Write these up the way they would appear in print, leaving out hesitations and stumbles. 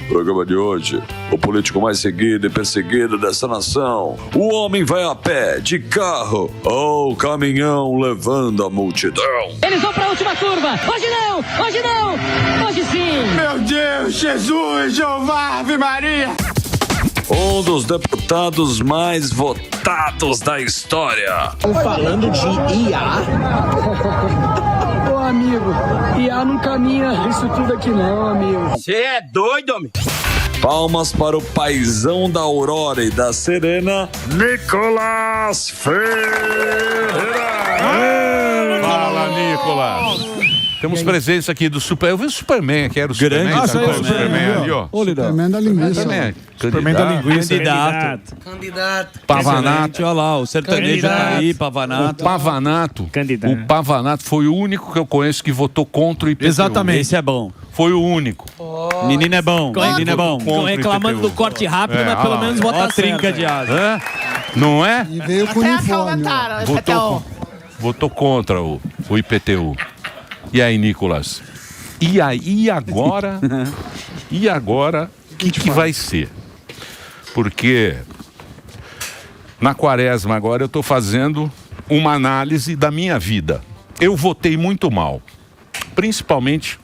Programa de hoje, o político mais seguido e perseguido dessa nação. O homem vai a pé, de carro ou caminhão levando a multidão. Eles vão pra última curva. Hoje não, hoje não, hoje sim. Meu Deus, Jesus, Jeová, Ave Maria. Um dos deputados mais votados da história. Falando de IA. Ô, amigo, IA não caminha isso tudo aqui não, amigo. Você é doido, homem? Palmas para o paizão da Aurora e da Serena, Nicolas Ferreira. Fala, Nicolas. Temos presença aqui do Super... Eu vi o Superman, que era o Superman. Grande Superman ali, ó. Superman da linguiça. Superman da linguiça. Candidato. Pavanato. Olha lá, o sertanejo tá aí, Pavanato. O Pavanato foi o único que eu conheço que votou contra o IPTU. Exatamente. Esse é bom. Foi o único. Menino é bom. Menino é bom. Reclamando do corte rápido, mas pelo menos votar certo. Trinca de asa. Não é? E veio com uniforme. Votou contra o IPTU. E aí, Nicolas? E agora? E agora, o que vai ser? Porque na quaresma agora eu estou fazendo uma análise da minha vida. Eu votei muito mal. Principalmente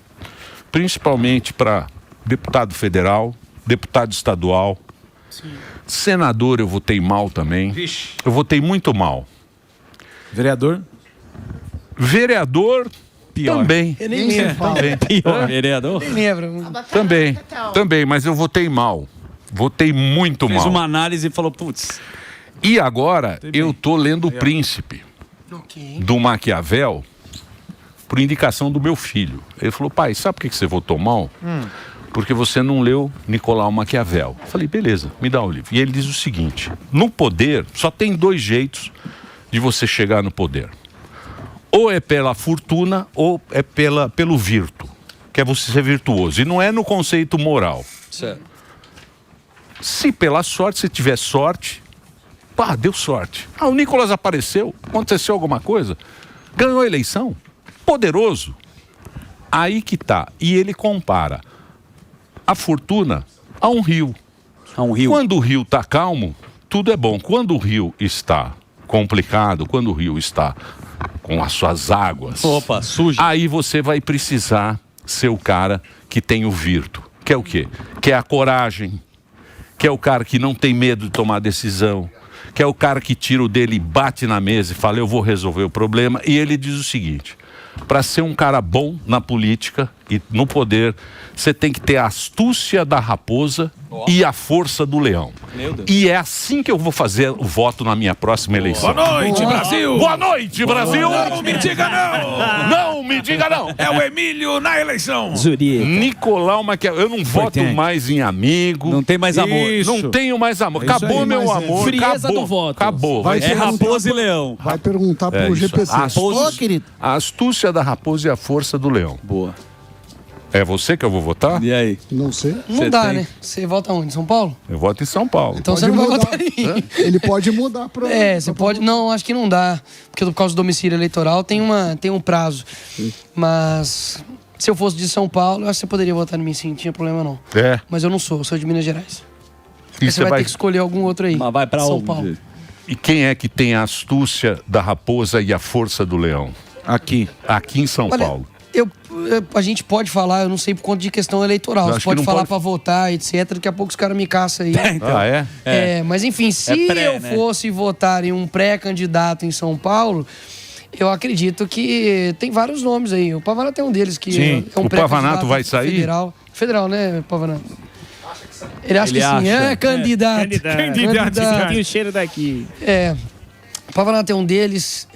para deputado federal, deputado estadual. Sim. Senador eu votei mal também. Vixe. Eu votei muito mal. Vereador? Pior. Também. Eu nem lembro. Também. Pior. Vereador? Nem lembro. Também, mas eu votei mal. Votei muito mal. Fez uma análise e falou, putz. E agora eu tô lendo O Príncipe, do Maquiavel, por indicação do meu filho. Ele falou, pai, sabe por que você votou mal? Porque você não leu Nicolau Maquiavel. Eu falei, beleza, me dá o livro. E ele diz o seguinte, no poder só tem 2 jeitos de você chegar no poder. Ou é pela fortuna ou é pelo virto, que é você ser virtuoso. E não é no conceito moral. Certo. Se pela sorte, se tiver sorte, deu sorte. O Nicolas apareceu, aconteceu alguma coisa, ganhou a eleição, poderoso. Aí que tá. E ele compara a fortuna a um rio. Quando o rio tá calmo, tudo é bom. Quando o rio está complicado, quando o rio está com as suas águas, sujo, aí você vai precisar ser o cara que tem o virto. Que é o quê? Que é a coragem, que é o cara que não tem medo de tomar decisão, que é o cara que tira o dele e bate na mesa e fala, eu vou resolver o problema. E ele diz o seguinte, para ser um cara bom na política e no poder, você tem que ter a astúcia da raposa e a força do leão. E é assim que eu vou fazer o voto na minha próxima eleição. Boa noite, Brasil! Boa noite, Brasil! Não me diga não! Não me diga não! É o Emílio na eleição! Nicolau Maquiavel. Eu não voto mais em amigo. Não tem mais amor. Não tenho mais amor. Acabou aí, meu amor. Frieza do voto. Acabou. É raposa e leão. Vai perguntar pro GPC. A astúcia da raposa e a força do leão. Boa. É você que eu vou votar? E aí? Não sei. Não dá, né? Você vota onde? São Paulo? Eu voto em São Paulo. Então você não vai votar em mim. Ele pode mudar pra... Você pode... Não, acho que não dá. Porque por causa do domicílio eleitoral tem um prazo. Mas se eu fosse de São Paulo, eu acho que você poderia votar em mim sim, não tinha problema não. Mas eu não sou, eu sou de Minas Gerais. E você vai ter que escolher algum outro aí. Mas vai pra São onde? Paulo. E quem é que tem a astúcia da raposa e a força do leão? Aqui em São Paulo. A gente pode falar, eu não sei por conta de questão eleitoral. Você pode falar pra votar, etc. Daqui a pouco os caras me caçam aí. Mas enfim, se eu fosse votar em um pré-candidato em São Paulo, eu acredito que tem vários nomes aí. O Pavanato é um deles que é um o Pavanato vai sair? Federal, né, Pavanato? Ele acha que sim, é candidato. Candidato. Tem o cheiro daqui. O Pavanato é um deles.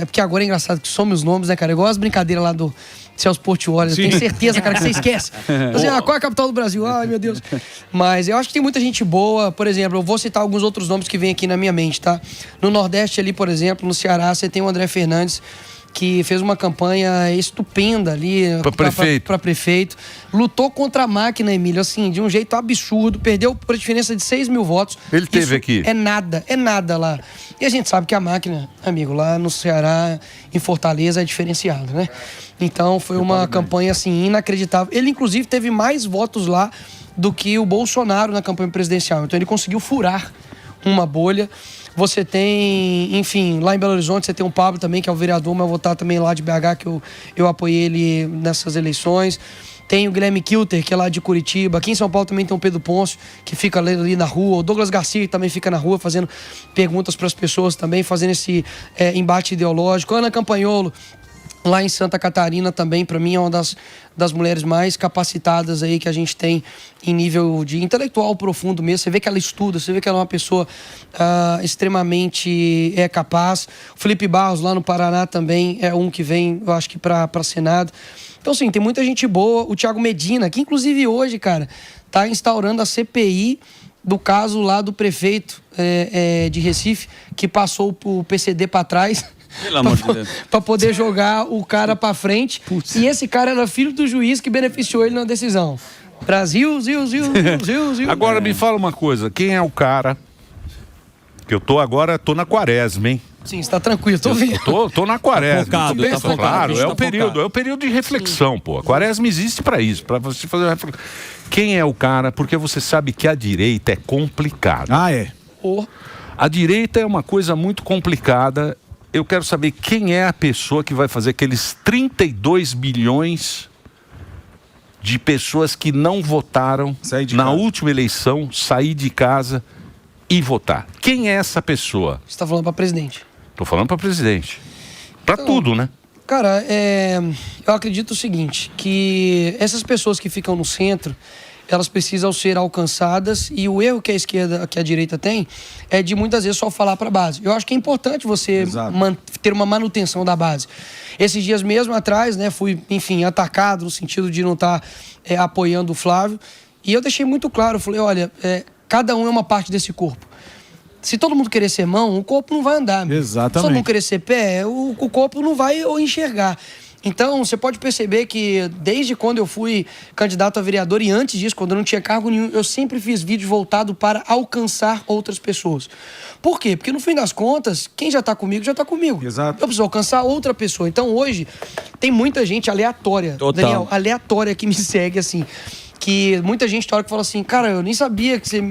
Porque agora é engraçado que some os nomes, né, cara? Igual as brincadeiras lá do Celso Portiolli. Eu tenho certeza, cara, que você esquece. Assim, qual é a capital do Brasil? Ai, meu Deus. Mas eu acho que tem muita gente boa. Por exemplo, eu vou citar alguns outros nomes que vêm aqui na minha mente, tá? No Nordeste ali, por exemplo, no Ceará, você tem o André Fernandes, que fez uma campanha estupenda ali para prefeito. Lutou contra a máquina, Emílio, assim, de um jeito absurdo. Perdeu por diferença de 6 mil votos. Ele teve aqui. É nada lá. E a gente sabe que a máquina, amigo, lá no Ceará, em Fortaleza, é diferenciada, né? Então foi uma campanha, assim, inacreditável. Ele, inclusive, teve mais votos lá do que o Bolsonaro na campanha presidencial. Então ele conseguiu furar uma bolha. Você tem, enfim, lá em Belo Horizonte você tem o Pablo também, que é o vereador, mas votar também lá de BH, que eu apoiei ele nessas eleições. Tem o Guilherme Kilter, que é lá de Curitiba. Aqui em São Paulo também tem o Pedro Ponce, que fica ali na rua. O Douglas Garcia, que também fica na rua fazendo perguntas para as pessoas também, fazendo esse embate ideológico. Ana Campanholo, lá em Santa Catarina também, para mim é uma das mulheres mais capacitadas aí que a gente tem em nível de intelectual profundo mesmo. Você vê que ela estuda, você vê que ela é uma pessoa extremamente capaz. O Felipe Barros, lá no Paraná, também é um que vem, eu acho que para Senado. Então, sim, tem muita gente boa. O Thiago Medina, que inclusive hoje, cara, tá instaurando a CPI do caso lá do prefeito de Recife, que passou o PCD para trás. Pelo amor de Deus. Pra poder jogar o cara pra frente. Putz. E esse cara era filho do juiz que beneficiou ele na decisão. Brasil, Zil. Agora me fala uma coisa, quem é o cara que tô na quaresma, hein? Sim, você tá tranquilo, tô vendo. Tô na quaresma. Tá focado, claro, é o período de reflexão, pô. A quaresma existe pra isso, pra você fazer uma reflexão. Quem é o cara? Porque você sabe que a direita é complicada. Ah, é? A direita é uma coisa muito complicada. Eu quero saber quem é a pessoa que vai fazer aqueles 32 milhões de pessoas que não votaram na última eleição, sair de casa e votar. Quem é essa pessoa? Você tá falando pra presidente? Tô falando pra presidente. Pra tudo, né? Cara, eu acredito o seguinte, que essas pessoas que ficam no centro, elas precisam ser alcançadas, e o erro que a esquerda, que a direita tem, é de muitas vezes só falar para a base. Eu acho que é importante você ter uma manutenção da base. Esses dias mesmo atrás, né, fui, enfim, atacado no sentido de não estar apoiando o Flávio, e eu deixei muito claro, eu falei, olha, cada um é uma parte desse corpo. Se todo mundo querer ser mão, o corpo não vai andar. Exatamente. Se todo mundo querer ser pé, o corpo não vai enxergar. Então, você pode perceber que desde quando eu fui candidato a vereador e antes disso, quando eu não tinha cargo nenhum, eu sempre fiz vídeos voltados para alcançar outras pessoas. Por quê? Porque no fim das contas, quem já está comigo, já está comigo. Exato. Eu preciso alcançar outra pessoa. Então, hoje, tem muita gente aleatória, Daniel, aleatória que me segue, assim, que muita gente tem hora que fala assim, cara, eu nem sabia que você...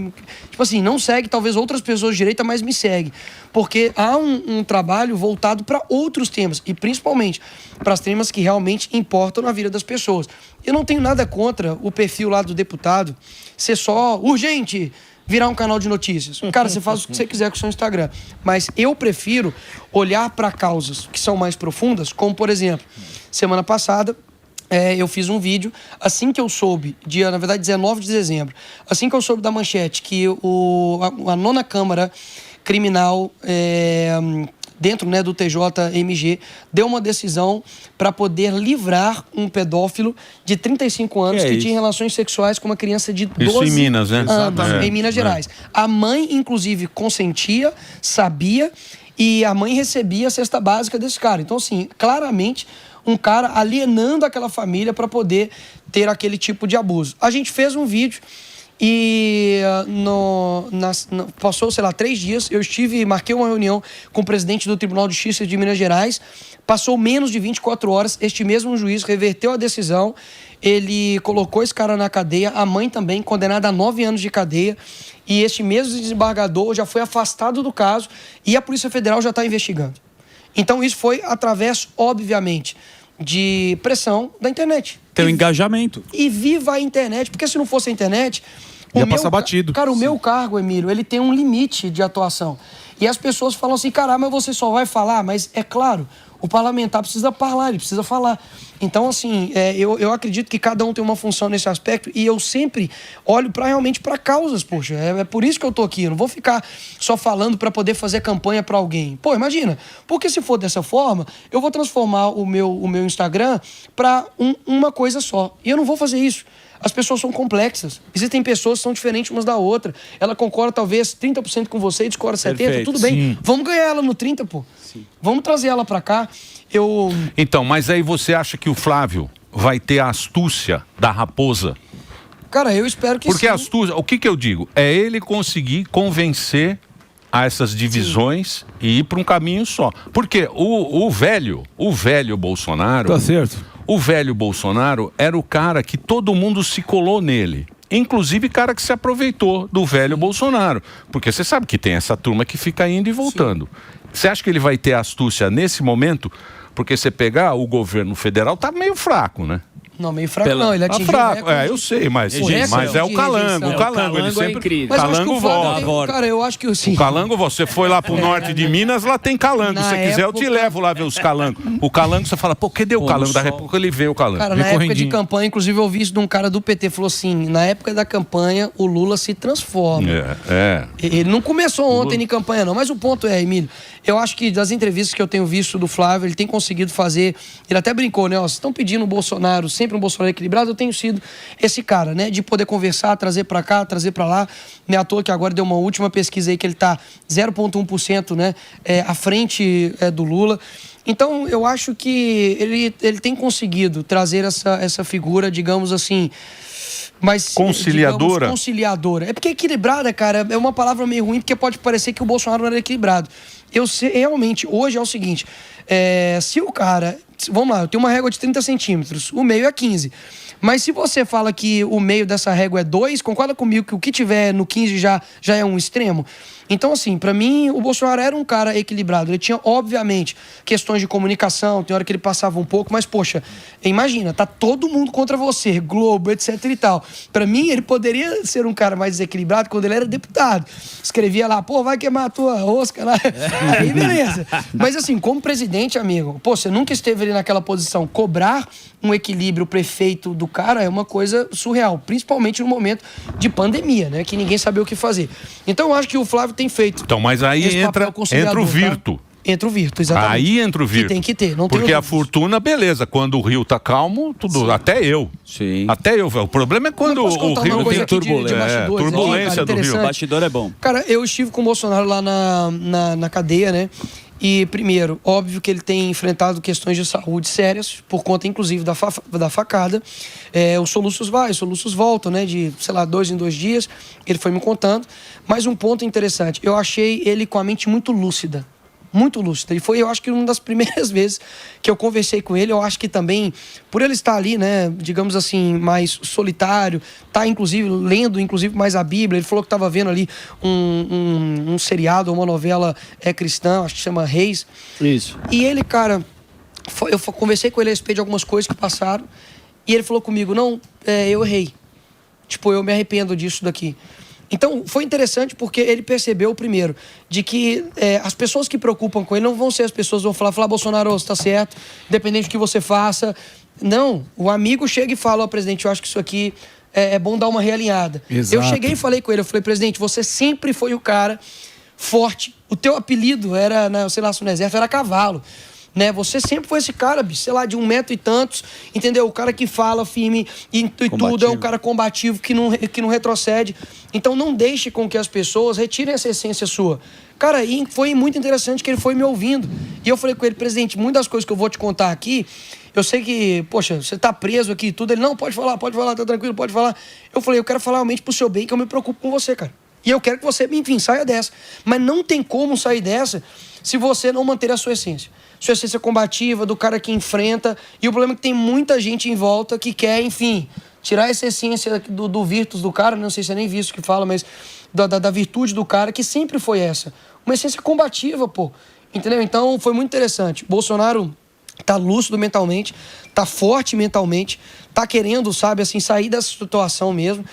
Tipo assim, não segue talvez outras pessoas de direita, mas me segue. Porque há um trabalho voltado para outros temas, e principalmente para os temas que realmente importam na vida das pessoas. Eu não tenho nada contra o perfil lá do deputado ser só urgente, virar um canal de notícias. Cara, você faz o que você quiser com o seu Instagram. Mas eu prefiro olhar para causas que são mais profundas, como, por exemplo, semana passada, eu fiz um vídeo, assim que eu soube, na verdade 19 de dezembro, assim que eu soube da manchete que a 9ª Câmara Criminal, dentro, né, do TJMG, deu uma decisão para poder livrar um pedófilo de 35 anos que tinha relações sexuais com uma criança de 12 Isso em Minas, né? anos, em Minas Gerais. A mãe, inclusive, consentia, sabia, e a mãe recebia a cesta básica desse cara. Então, assim, claramente, um cara alienando aquela família para poder ter aquele tipo de abuso. A gente fez um vídeo e passou, sei lá, 3 dias, eu marquei uma reunião com o presidente do Tribunal de Justiça de Minas Gerais, passou menos de 24 horas, este mesmo juiz reverteu a decisão, ele colocou esse cara na cadeia, a mãe também, condenada a 9 anos de cadeia, e este mesmo desembargador já foi afastado do caso e a Polícia Federal já está investigando. Então isso foi através, obviamente, de pressão da internet. Tem um engajamento. E viva a internet, porque se não fosse a internet... Ia passar batido. Cara, o meu cargo, Emílio, ele tem um limite de atuação. E as pessoas falam assim, caramba, você só vai falar, mas é claro, o parlamentar precisa falar, ele precisa falar. Então, assim, eu acredito que cada um tem uma função nesse aspecto e eu sempre olho realmente para causas, poxa. É por isso que eu tô aqui, eu não vou ficar só falando para poder fazer campanha para alguém. Pô, imagina, porque se for dessa forma, eu vou transformar o meu Instagram para uma coisa só. E eu não vou fazer isso. As pessoas são complexas. Existem pessoas que são diferentes umas da outra. Ela concorda talvez 30% com você e discorda 70%. Perfeito. Tudo bem. Sim. Vamos ganhar ela no 30%, pô. Sim. Vamos trazer ela pra cá. Então, mas aí você acha que o Flávio vai ter a astúcia da raposa? Cara, eu espero que Porque sim. astúcia, o que eu digo? É ele conseguir convencer a essas divisões e ir para um caminho só. Porque o velho Bolsonaro... Tá certo. O velho Bolsonaro era o cara que todo mundo se colou nele. Inclusive cara que se aproveitou do velho Bolsonaro. Porque você sabe que tem essa turma que fica indo e voltando. Você acha que ele vai ter astúcia nesse momento? Porque você pegar o governo federal, tá meio fraco, né? Não, meio fraco não, ele atingiu fraco, eu sei, mas é o Calango. O Calango, ele sempre... incrível. Calango volta. Cara, eu acho que sim. O Calango, você foi lá pro norte de Minas, lá tem Calango. Se você quiser, eu te levo lá ver os Calangos. O Calango, você fala, cadê o Calango? Da República ele vê o Calango. Cara, na época de campanha, inclusive eu vi isso de um cara do PT, falou assim, na época da campanha, o Lula se transforma. Ele não começou ontem em campanha não, mas o ponto é, Emílio, eu acho que das entrevistas que eu tenho visto do Flávio, ele tem conseguido fazer, ele até brincou, né, vocês estão pedindo o Bolsonaro, sempre um Bolsonaro equilibrado, eu tenho sido esse cara, né, de poder conversar, trazer pra cá, trazer pra lá, não é à toa que agora deu uma última pesquisa aí que ele tá 0,1%, né, à frente do Lula. Então, eu acho que ele tem conseguido trazer essa figura, digamos assim, mas conciliadora. Digamos, conciliadora. É porque equilibrada, cara, é uma palavra meio ruim, porque pode parecer que o Bolsonaro não era equilibrado. Eu sei, realmente, hoje é o seguinte, se o cara... Vamos lá, eu tenho uma régua de 30 centímetros, o meio é 15. Mas se você fala que o meio dessa régua é 2, concorda comigo que o que tiver no 15 já é um extremo? Então, assim, pra mim, o Bolsonaro era um cara equilibrado. Ele tinha, obviamente, questões de comunicação, tem hora que ele passava um pouco, mas, poxa, imagina, tá todo mundo contra você, Globo, etc e tal. Pra mim, ele poderia ser um cara mais desequilibrado quando ele era deputado. Escrevia lá, vai queimar a tua rosca lá. Aí, beleza. Mas, assim, como presidente, amigo, você nunca esteve ali naquela posição. Cobrar um equilíbrio prefeito do cara é uma coisa surreal, principalmente no momento de pandemia, né? Que ninguém sabia o que fazer. Então, eu acho que o Flávio tem feito. Então, mas aí entra o Virto. Tá? Entra o Virto, exatamente. Aí entra o Virto. Que tem que ter, não tem. Porque a fortuna, beleza, quando o rio tá calmo, tudo, até eu. Sim. Até eu. O problema é quando o rio tem turbulência do rio. O bastidor é bom. Cara, eu estive com o Bolsonaro lá na cadeia, né? E, primeiro, óbvio que ele tem enfrentado questões de saúde sérias, por conta, inclusive, da facada. Os soluços vai, os soluços voltam, né? De, 2 em 2 dias. Ele foi me contando. Mas um ponto interessante, eu achei ele com a mente muito lúcida. Muito lúcida. E foi, eu acho que uma das primeiras vezes que eu conversei com ele, eu acho que também, por ele estar ali, né, digamos assim, mais solitário, tá, inclusive, lendo, inclusive, mais a Bíblia, ele falou que estava vendo ali um seriado, uma novela cristã, acho que chama Reis. Isso. E ele, cara, eu conversei com ele a respeito de algumas coisas que passaram, e ele falou comigo, não, eu errei. Tipo, eu me arrependo disso daqui. Então, foi interessante porque ele percebeu, primeiro, de que as pessoas que preocupam com ele não vão ser as pessoas que vão falar, Bolsonaro, você tá certo, independente do que você faça. Não, o amigo chega e fala, presidente, eu acho que isso aqui é bom dar uma realinhada. Exato. Eu cheguei e falei com ele, eu falei, presidente, você sempre foi o cara forte. O teu apelido era, sei lá, se no exército, era cavalo. Né? Você sempre foi esse cara, bicho, sei lá, de 1 metro e tantos, entendeu? O cara que fala firme e tudo, é um cara combativo que não retrocede. Então não deixe com que as pessoas retirem essa essência sua. Cara, e foi muito interessante que ele foi me ouvindo. E eu falei com ele, presidente, muitas das coisas que eu vou te contar aqui, eu sei que, poxa, você tá preso aqui e tudo. Ele, não, pode falar, tá tranquilo, pode falar. Eu falei, eu quero falar realmente pro seu bem, que eu me preocupo com você, cara. E eu quero que você, enfim, saia dessa. Mas não tem como sair dessa se você não manter a sua essência. Sua essência combativa, do cara que enfrenta. E o problema é que tem muita gente em volta que quer, enfim, tirar essa essência do virtus do cara, não sei se é nem visto que fala, mas da virtude do cara, que sempre foi essa. Uma essência combativa, pô. Entendeu? Então, foi muito interessante. Bolsonaro tá lúcido mentalmente, tá forte mentalmente, tá querendo, sabe, assim, sair dessa situação mesmo.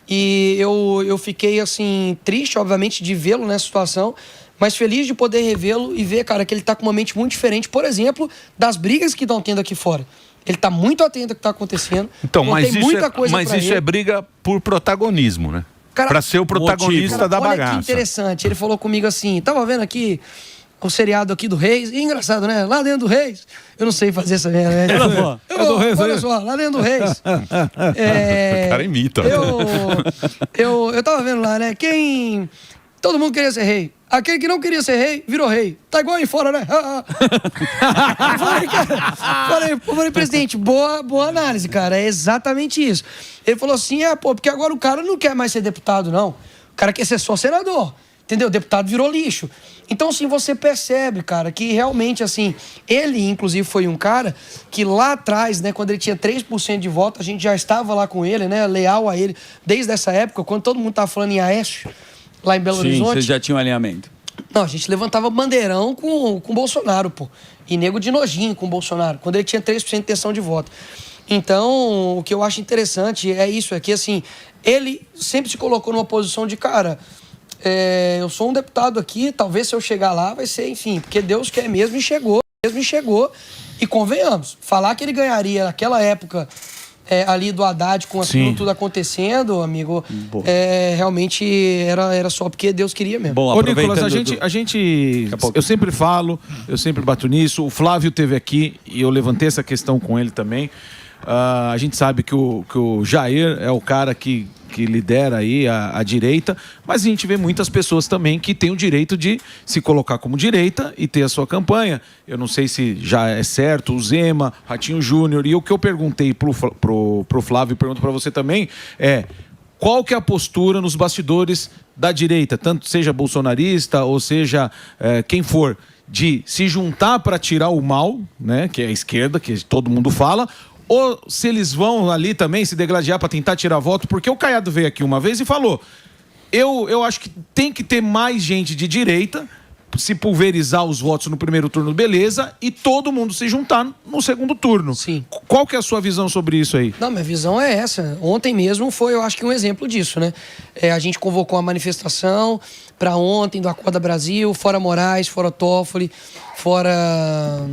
E eu fiquei, assim, triste, obviamente, de vê-lo nessa situação, mas feliz de poder revê-lo e ver, cara, que ele tá com uma mente muito diferente, por exemplo, das brigas que estão tendo aqui fora. Ele tá muito atento ao que tá acontecendo. Então, mas isso é briga por protagonismo, né? Cara, pra ser o protagonista da bagaça. Olha que interessante, ele falou comigo assim, tava vendo aqui o seriado aqui do Reis, e engraçado, né? Lá dentro do Reis, eu não sei fazer essa merda, né? Olha só, lá dentro do Reis. O cara imita. Eu tava vendo lá, né? Todo mundo queria ser rei. Aquele que não queria ser rei, virou rei. Tá igual aí fora, né? Falei, presidente, boa análise, cara. É exatamente isso. Ele falou assim, porque agora o cara não quer mais ser deputado, não. O cara quer ser só senador. Entendeu? O deputado virou lixo. Então, assim, você percebe, cara, que realmente, assim, ele, inclusive, foi um cara que lá atrás, né, quando ele tinha 3% de voto, a gente já estava lá com ele, né, leal a ele, desde essa época, quando todo mundo tava falando em Aécio, lá em Belo Horizonte. Vocês já tinham alinhamento. Não, a gente levantava bandeirão com o Bolsonaro, pô. E nego de nojinho com o Bolsonaro, quando ele tinha 3% de intenção de voto. Então, o que eu acho interessante é isso, é que, assim, ele sempre se colocou numa posição de, cara... eu sou um deputado aqui, talvez se eu chegar lá vai ser, enfim, porque Deus quer mesmo e chegou. E convenhamos, falar que ele ganharia naquela época ali do Haddad com aquilo tudo acontecendo, amigo, realmente era só porque Deus queria mesmo. Bom, Nicolas, a gente eu sempre falo, eu sempre bato nisso, o Flávio teve aqui e eu levantei essa questão com ele também. A gente sabe que o Jair é o cara que lidera aí a direita, mas a gente vê muitas pessoas também que têm o direito de se colocar como direita e ter a sua campanha. Eu não sei se já é certo, o Zema, Ratinho Júnior, e o que eu perguntei pro Flávio, pergunto para você também, qual que é a postura nos bastidores da direita, tanto seja bolsonarista ou seja quem for, de se juntar para tirar o mal, né, que é a esquerda, que todo mundo fala, ou se eles vão ali também se degladiar para tentar tirar voto, porque o Caiado veio aqui uma vez e falou, eu acho que tem que ter mais gente de direita, se pulverizar os votos no primeiro turno, beleza, e todo mundo se juntar no segundo turno. Sim. Qual que é a sua visão sobre isso aí? Não, minha visão é essa. Ontem mesmo foi, eu acho que um exemplo disso, né? A gente convocou uma manifestação para ontem do Acorda Brasil, fora Moraes, fora Toffoli, fora...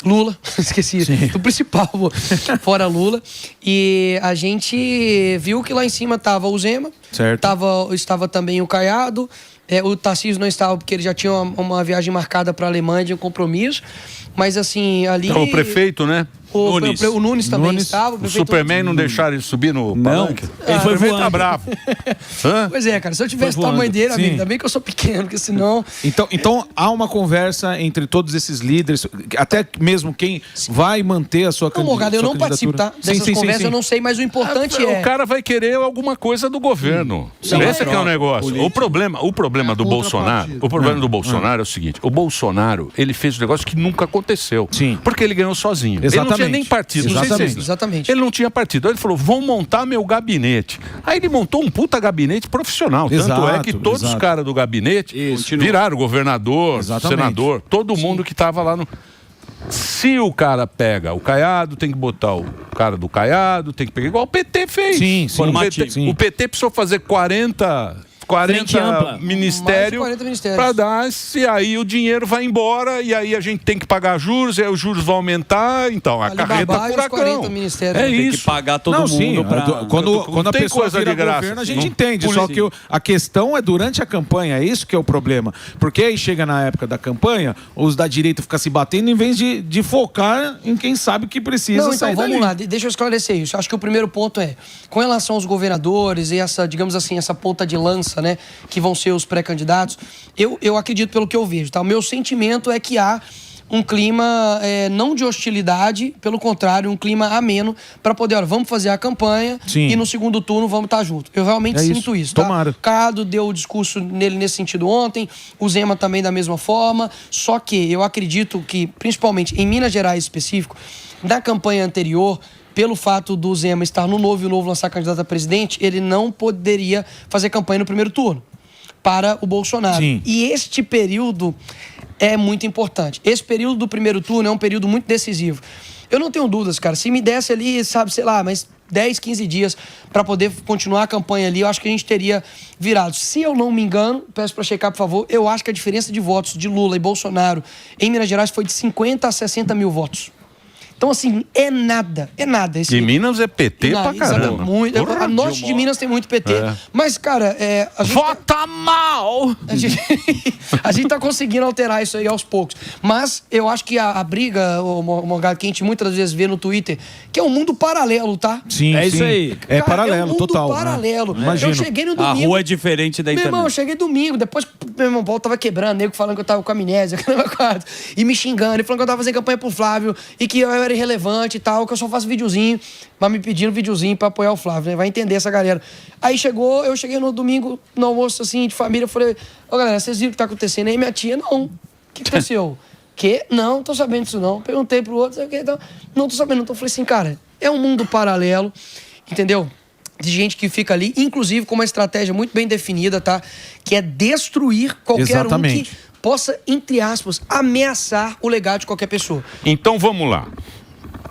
Lula, esqueci do principal, fora Lula. E a gente viu que lá em cima tava o Zema, estava também o Caiado, o Tarcísio não estava porque ele já tinha uma viagem marcada para a Alemanha de um compromisso, mas assim, ali... Então, o prefeito, né? O Nunes também estava. O Superman não deixaram ele subir no palanque? Ele foi voando. Tá bravo. Pois é, cara, se eu tivesse o tamanho dele, amigo, ainda bem que eu sou pequeno, porque senão... Então há uma conversa entre todos esses líderes, até mesmo quem vai manter a sua candidatura. Morgado, eu não participo, tá? Dessas conversas eu não sei, mas o importante O cara vai querer alguma coisa do governo. Esse que é o negócio. O problema do Bolsonaro, é o seguinte, o Bolsonaro, ele fez um negócio que nunca aconteceu. Sim. Porque ele ganhou sozinho. Ele não tinha nem partido. Exatamente. Ele não tinha partido. Aí ele falou, vou montar meu gabinete. Aí ele montou um puta gabinete profissional. Tanto é que todos os caras do gabinete viraram governador, senador, todo mundo que tava lá no... Se o cara pega o Caiado, tem que botar o cara do Caiado, tem que pegar igual o PT fez. O PT precisou fazer 40 ministérios para dar, e aí o dinheiro vai embora, e aí a gente tem que pagar juros, e aí os juros vão aumentar, então a carreta furacão. É isso. Tem que pagar todo mundo pra... Quando a pessoa vira governo, a gente entende, só que a questão é durante a campanha, é isso que é o problema. Porque aí chega na época da campanha, os da direita ficam se batendo em vez de focar em quem sabe que precisa sair vamos dali. lá, deixa eu esclarecer isso. Acho que o primeiro ponto é, com relação aos governadores e essa, digamos assim, essa ponta de lança, né, que vão ser os pré-candidatos, eu acredito pelo que eu vejo, tá? O meu sentimento é que há um clima não de hostilidade, pelo contrário, um clima ameno para poder, olha, vamos fazer a campanha e no segundo turno vamos estar juntos. Eu realmente sinto isso, tá? Tomara. O Cado deu o discurso nele nesse sentido ontem, o Zema também da mesma forma, só que eu acredito que, principalmente em Minas Gerais específico, da campanha anterior, pelo fato do Zema estar no Novo e o Novo lançar candidato a presidente, ele não poderia fazer campanha no primeiro turno para o Bolsonaro. Sim. E este período é muito importante. Esse período do primeiro turno é um período muito decisivo. Eu não tenho dúvidas, cara. Se me desse ali, sabe, sei lá, mas 10, 15 dias para poder continuar a campanha ali, eu acho que a gente teria virado. Se eu não me engano, peço para checar, por favor, eu acho que a diferença de votos de Lula e Bolsonaro em Minas Gerais foi de 50 a 60 mil votos. Então, assim, é nada. Em Minas é PT pra caramba. Muito. A norte de Minas tem muito PT. Mas, cara, a gente vota mal! A gente tá conseguindo alterar isso aí aos poucos. Mas eu acho que a briga, o Morgado, que a gente muitas vezes vê no Twitter, que é um mundo paralelo, tá? Sim, isso aí. É cara, paralelo, é um mundo total. paralelo. Né? Eu cheguei no domingo. A rua é diferente da internet. Meu irmão, eu cheguei domingo, depois meu irmão, o pau tava quebrando, nego falando que eu tava com amnésia, e me xingando, e falando que eu tava fazendo campanha pro Flávio, e que eu era irrelevante e tal, que eu só faço videozinho, mas me pedindo videozinho pra apoiar o Flávio, né? Vai entender essa galera. Aí eu cheguei no domingo, no almoço, assim, de família, eu falei, ô galera, vocês viram o que tá acontecendo aí? Minha tia, não. O que aconteceu? Que? Não, tô sabendo disso não. Perguntei pro outro, então, não tô sabendo. Então eu falei assim, cara, é um mundo paralelo, entendeu? De gente que fica ali, inclusive com uma estratégia muito bem definida, tá? Que é destruir qualquer um que possa, entre aspas, ameaçar o legado de qualquer pessoa. Então vamos lá.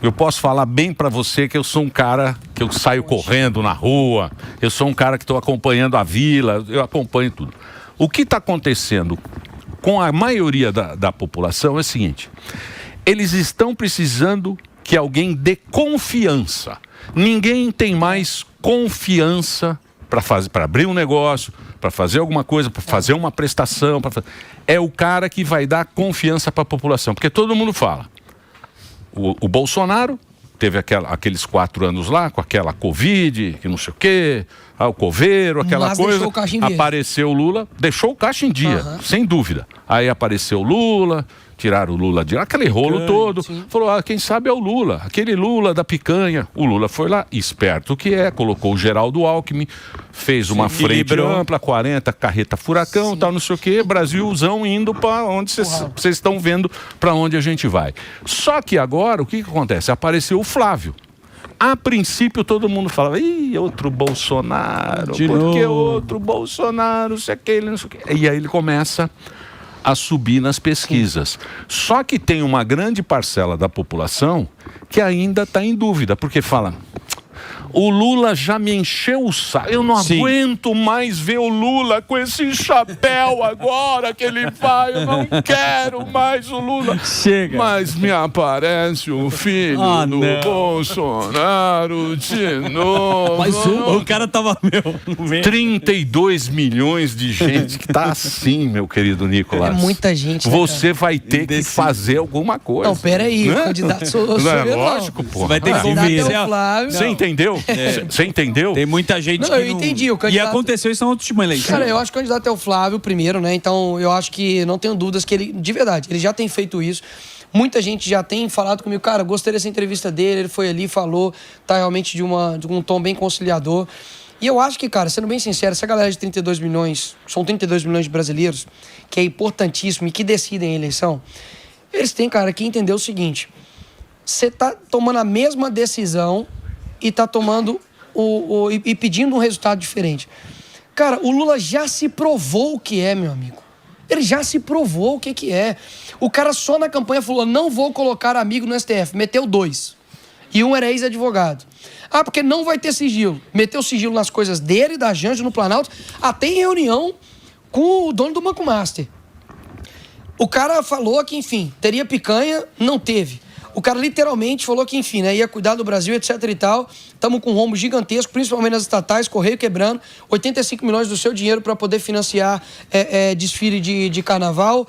Eu posso falar bem pra você que eu sou um cara que eu saio correndo na rua, eu sou um cara que estou acompanhando a vila, eu acompanho tudo. O que está acontecendo com a maioria da população é o seguinte: eles estão precisando que alguém dê confiança. Ninguém tem mais confiança para abrir um negócio, para fazer alguma coisa, para fazer uma prestação. É o cara que vai dar confiança para a população. Porque todo mundo fala. O Bolsonaro teve aqueles 4 anos lá, com aquela Covid, que não sei o quê, o coveiro, aquela coisa. Apareceu o Lula, deixou o caixa em dia, sem dúvida. Aí apareceu o Lula, tiraram o Lula de lá, aquele rolo todo. Sim. Falou, quem sabe é o Lula, aquele Lula da picanha. O Lula foi lá, esperto que é, colocou o Geraldo Alckmin, fez uma frente ampla, 40, carreta furacão, tal, não sei o quê, Brasilzão indo para onde vocês estão vendo para onde a gente vai. Só que agora, o que acontece? Apareceu o Flávio. A princípio todo mundo falava, outro Bolsonaro, porque outro Bolsonaro, não sei aquele, não sei o quê. E aí ele começa a subir nas pesquisas. Só que tem uma grande parcela da população que ainda está em dúvida, porque fala, o Lula já me encheu o saco, eu não aguento mais ver o Lula com esse chapéu agora que ele vai, eu não quero mais o Lula. Chega. Mas me aparece o filho do Bolsonaro de novo. Mas o cara tava, 32 milhões de gente que tá assim, meu querido Nicolas. É muita gente, Você vai ter que fazer alguma coisa. Não, peraí, o candidato sou eu, lógico, pô. Você vai ter que convencer. Você entendeu? Você entendeu? Tem muita gente que eu entendi. O candidato... E aconteceu isso na última eleição. Cara, eu acho que o candidato é o Flávio primeiro, né? Então, eu acho que não tenho dúvidas que ele, de verdade, ele já tem feito isso. Muita gente já tem falado comigo, cara, gostei dessa entrevista dele, ele foi ali, falou, tá realmente de um tom bem conciliador. E eu acho que, cara, sendo bem sincero, essa galera de 32 milhões, são 32 milhões de brasileiros, que é importantíssimo e que decidem a eleição, eles têm, cara, que entender o seguinte: você tá tomando a mesma decisão e tá tomando e pedindo um resultado diferente. Cara, o Lula já se provou o que é, meu amigo. Ele já se provou o que é. O cara só na campanha falou, não vou colocar amigo no STF. Meteu 2. E um era ex-advogado. Porque não vai ter sigilo. Meteu sigilo nas coisas dele, da Janja, no Planalto, até em reunião com o dono do Banco Master. O cara falou que, enfim, teria picanha, não teve. O cara literalmente falou que, enfim, né, ia cuidar do Brasil, etc e tal. Estamos com um rombo gigantesco, principalmente nas estatais, Correio quebrando, 85 milhões do seu dinheiro para poder financiar desfile de carnaval,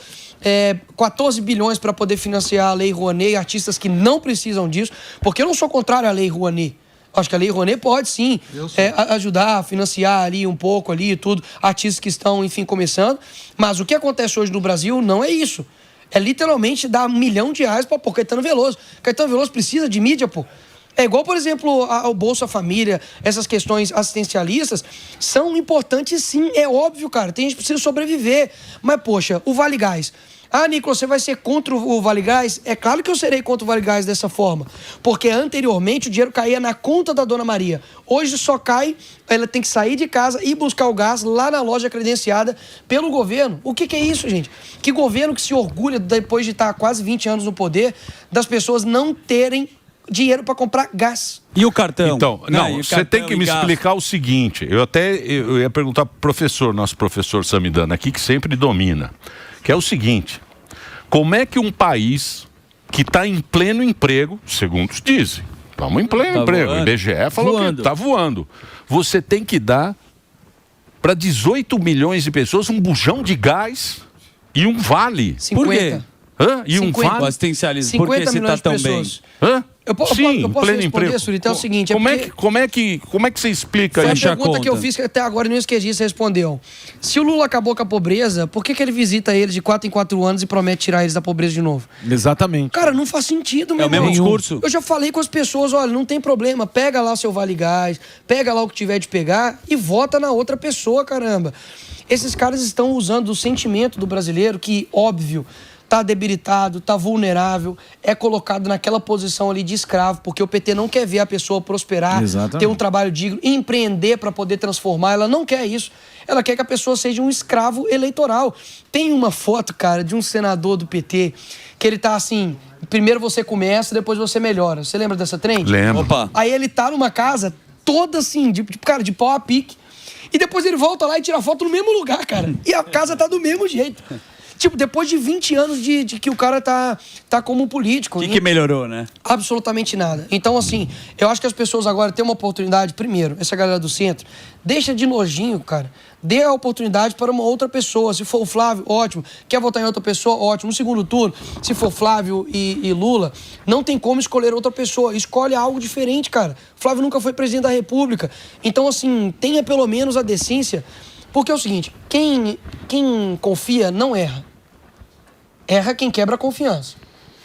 14 bilhões para poder financiar a Lei Rouanet, artistas que não precisam disso, porque eu não sou contrário à Lei Rouanet. Acho que a Lei Rouanet pode, sim, ajudar a financiar ali um pouco ali e tudo, artistas que estão, enfim, começando. Mas o que acontece hoje no Brasil não é isso. É literalmente dar R$1 milhão para Caetano Veloso. Caetano Veloso precisa de mídia, pô. É igual, por exemplo, o Bolsa Família, essas questões assistencialistas são importantes, sim. É óbvio, cara. Tem gente que precisa sobreviver. Mas, poxa, o Vale Gás. Nicolas, você vai ser contra o Vale Gás? É claro que eu serei contra o Vale Gás dessa forma. Porque anteriormente o dinheiro caía na conta da Dona Maria. Hoje só cai, ela tem que sair de casa e buscar o gás lá na loja credenciada pelo governo. O que é isso, gente? Que governo que se orgulha, depois de estar há quase 20 anos no poder, das pessoas não terem dinheiro para comprar gás. E o cartão? Então, não, você tem que me explicar o seguinte. Eu ia perguntar pro professor, nosso professor Samidana aqui, que sempre domina. Que é o seguinte: como é que um país que está em pleno emprego, segundo dizem, estamos em pleno emprego, voando. O IBGE falou que está voando, você tem que dar para 18 milhões de pessoas um bujão de gás e um vale? 50. Por quê? E 50. Um vale? Assistencialismo. Por que você está tão bem? Eu posso pleno responder, emprego. Surita, é o seguinte... Como é que você explica Foi isso? a pergunta que eu fiz que até agora eu não esqueci, você respondeu. Se o Lula acabou com a pobreza, por que ele visita eles de 4 em 4 anos e promete tirar eles da pobreza de novo? Exatamente. Cara, não faz sentido, meu irmão. É o mesmo discurso. Eu já falei com as pessoas, olha, não tem problema, pega lá seu Vale Gás, pega lá o que tiver de pegar e vota na outra pessoa, caramba. Esses caras estão usando o sentimento do brasileiro que, óbvio, tá debilitado, tá vulnerável, é colocado naquela posição ali de escravo, porque o PT não quer ver a pessoa prosperar, ter um trabalho digno, empreender para poder transformar. Ela não quer isso. Ela quer que a pessoa seja um escravo eleitoral. Tem uma foto, cara, de um senador do PT que ele tá assim, primeiro você começa, depois você melhora. Você lembra dessa trend? Lembro. Opa. Aí ele tá numa casa toda assim, de pau a pique, e depois ele volta lá e tira foto no mesmo lugar, cara. E a casa tá do mesmo jeito. Tipo, depois de 20 anos de que o cara tá como político. O que melhorou, né? Absolutamente nada. Então, assim, eu acho que as pessoas agora têm uma oportunidade, primeiro, essa galera do centro, deixa de nojinho, cara. Dê a oportunidade para uma outra pessoa. Se for o Flávio, ótimo. Quer votar em outra pessoa? Ótimo. No segundo turno, se for Flávio e Lula, não tem como escolher outra pessoa. Escolhe algo diferente, cara. Flávio nunca foi presidente da República. Então, assim, tenha pelo menos a decência. Porque é o seguinte, quem confia não erra. Erra quem quebra a confiança.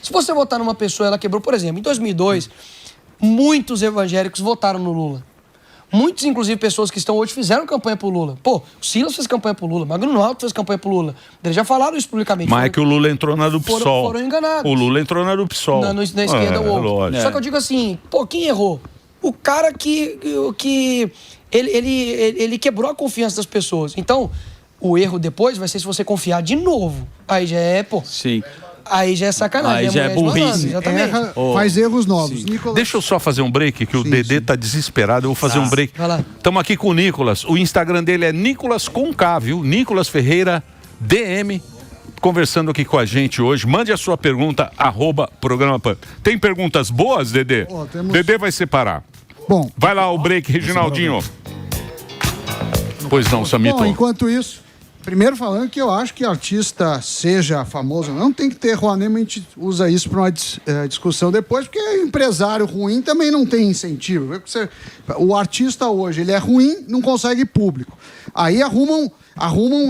Se você votar numa pessoa, ela quebrou, por exemplo, em 2002, muitos evangélicos votaram no Lula. Muitos, inclusive, pessoas que estão hoje fizeram campanha pro Lula. Pô, o Silas fez campanha pro Lula, Magno Alto fez campanha pro Lula. Eles já falaram isso publicamente. Mas é que o Lula entrou na do PSOL. Foram enganados. O Lula entrou na do PSOL. Na esquerda, lógico. Só que eu digo assim, pô, quem errou? O cara que ele quebrou a confiança das pessoas. Então, o erro depois vai ser se você confiar de novo. Aí já é, pô... Sim. Aí já é sacanagem. Aí já é burrice. Erra, faz erros novos. Nicolas... Deixa eu só fazer um break, que o Dedê tá desesperado. Eu vou fazer um break. Vai lá. Estamos aqui com o Nicolas. O Instagram dele é Nicolas com K, viu? Nicolas Ferreira DM. Conversando aqui com a gente hoje. Mande a sua pergunta, @programa Pan. Tem perguntas boas, Dedê? Dedê vai separar. Bom. Vai lá o break, Reginaldinho. Pois não, Samito. Bom, enquanto isso, primeiro falando que eu acho que artista seja famoso, não tem que ter Rouanet, a gente usa isso para uma discussão depois, porque empresário ruim também não tem incentivo. O artista hoje, ele é ruim, não consegue público. Aí arrumam,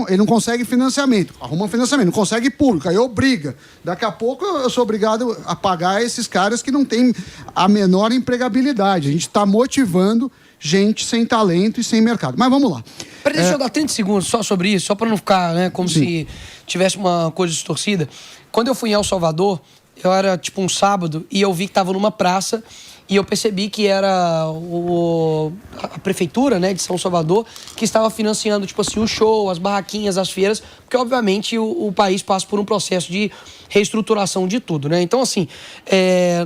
ele não consegue financiamento. Arrumam financiamento, não consegue público. Aí obriga. Daqui a pouco eu sou obrigado a pagar esses caras que não têm a menor empregabilidade. A gente está motivando gente sem talento e sem mercado. Mas vamos lá. Peraí, deixa eu dar 30 segundos só sobre isso, só para não ficar, né, como se tivesse uma coisa distorcida. Quando eu fui em El Salvador, eu era tipo um sábado e eu vi que estava numa praça e eu percebi que era a prefeitura, né, de São Salvador que estava financiando, tipo assim, o show, as barraquinhas, as feiras, porque obviamente o país passa por um processo de reestruturação de tudo, né? Então, assim,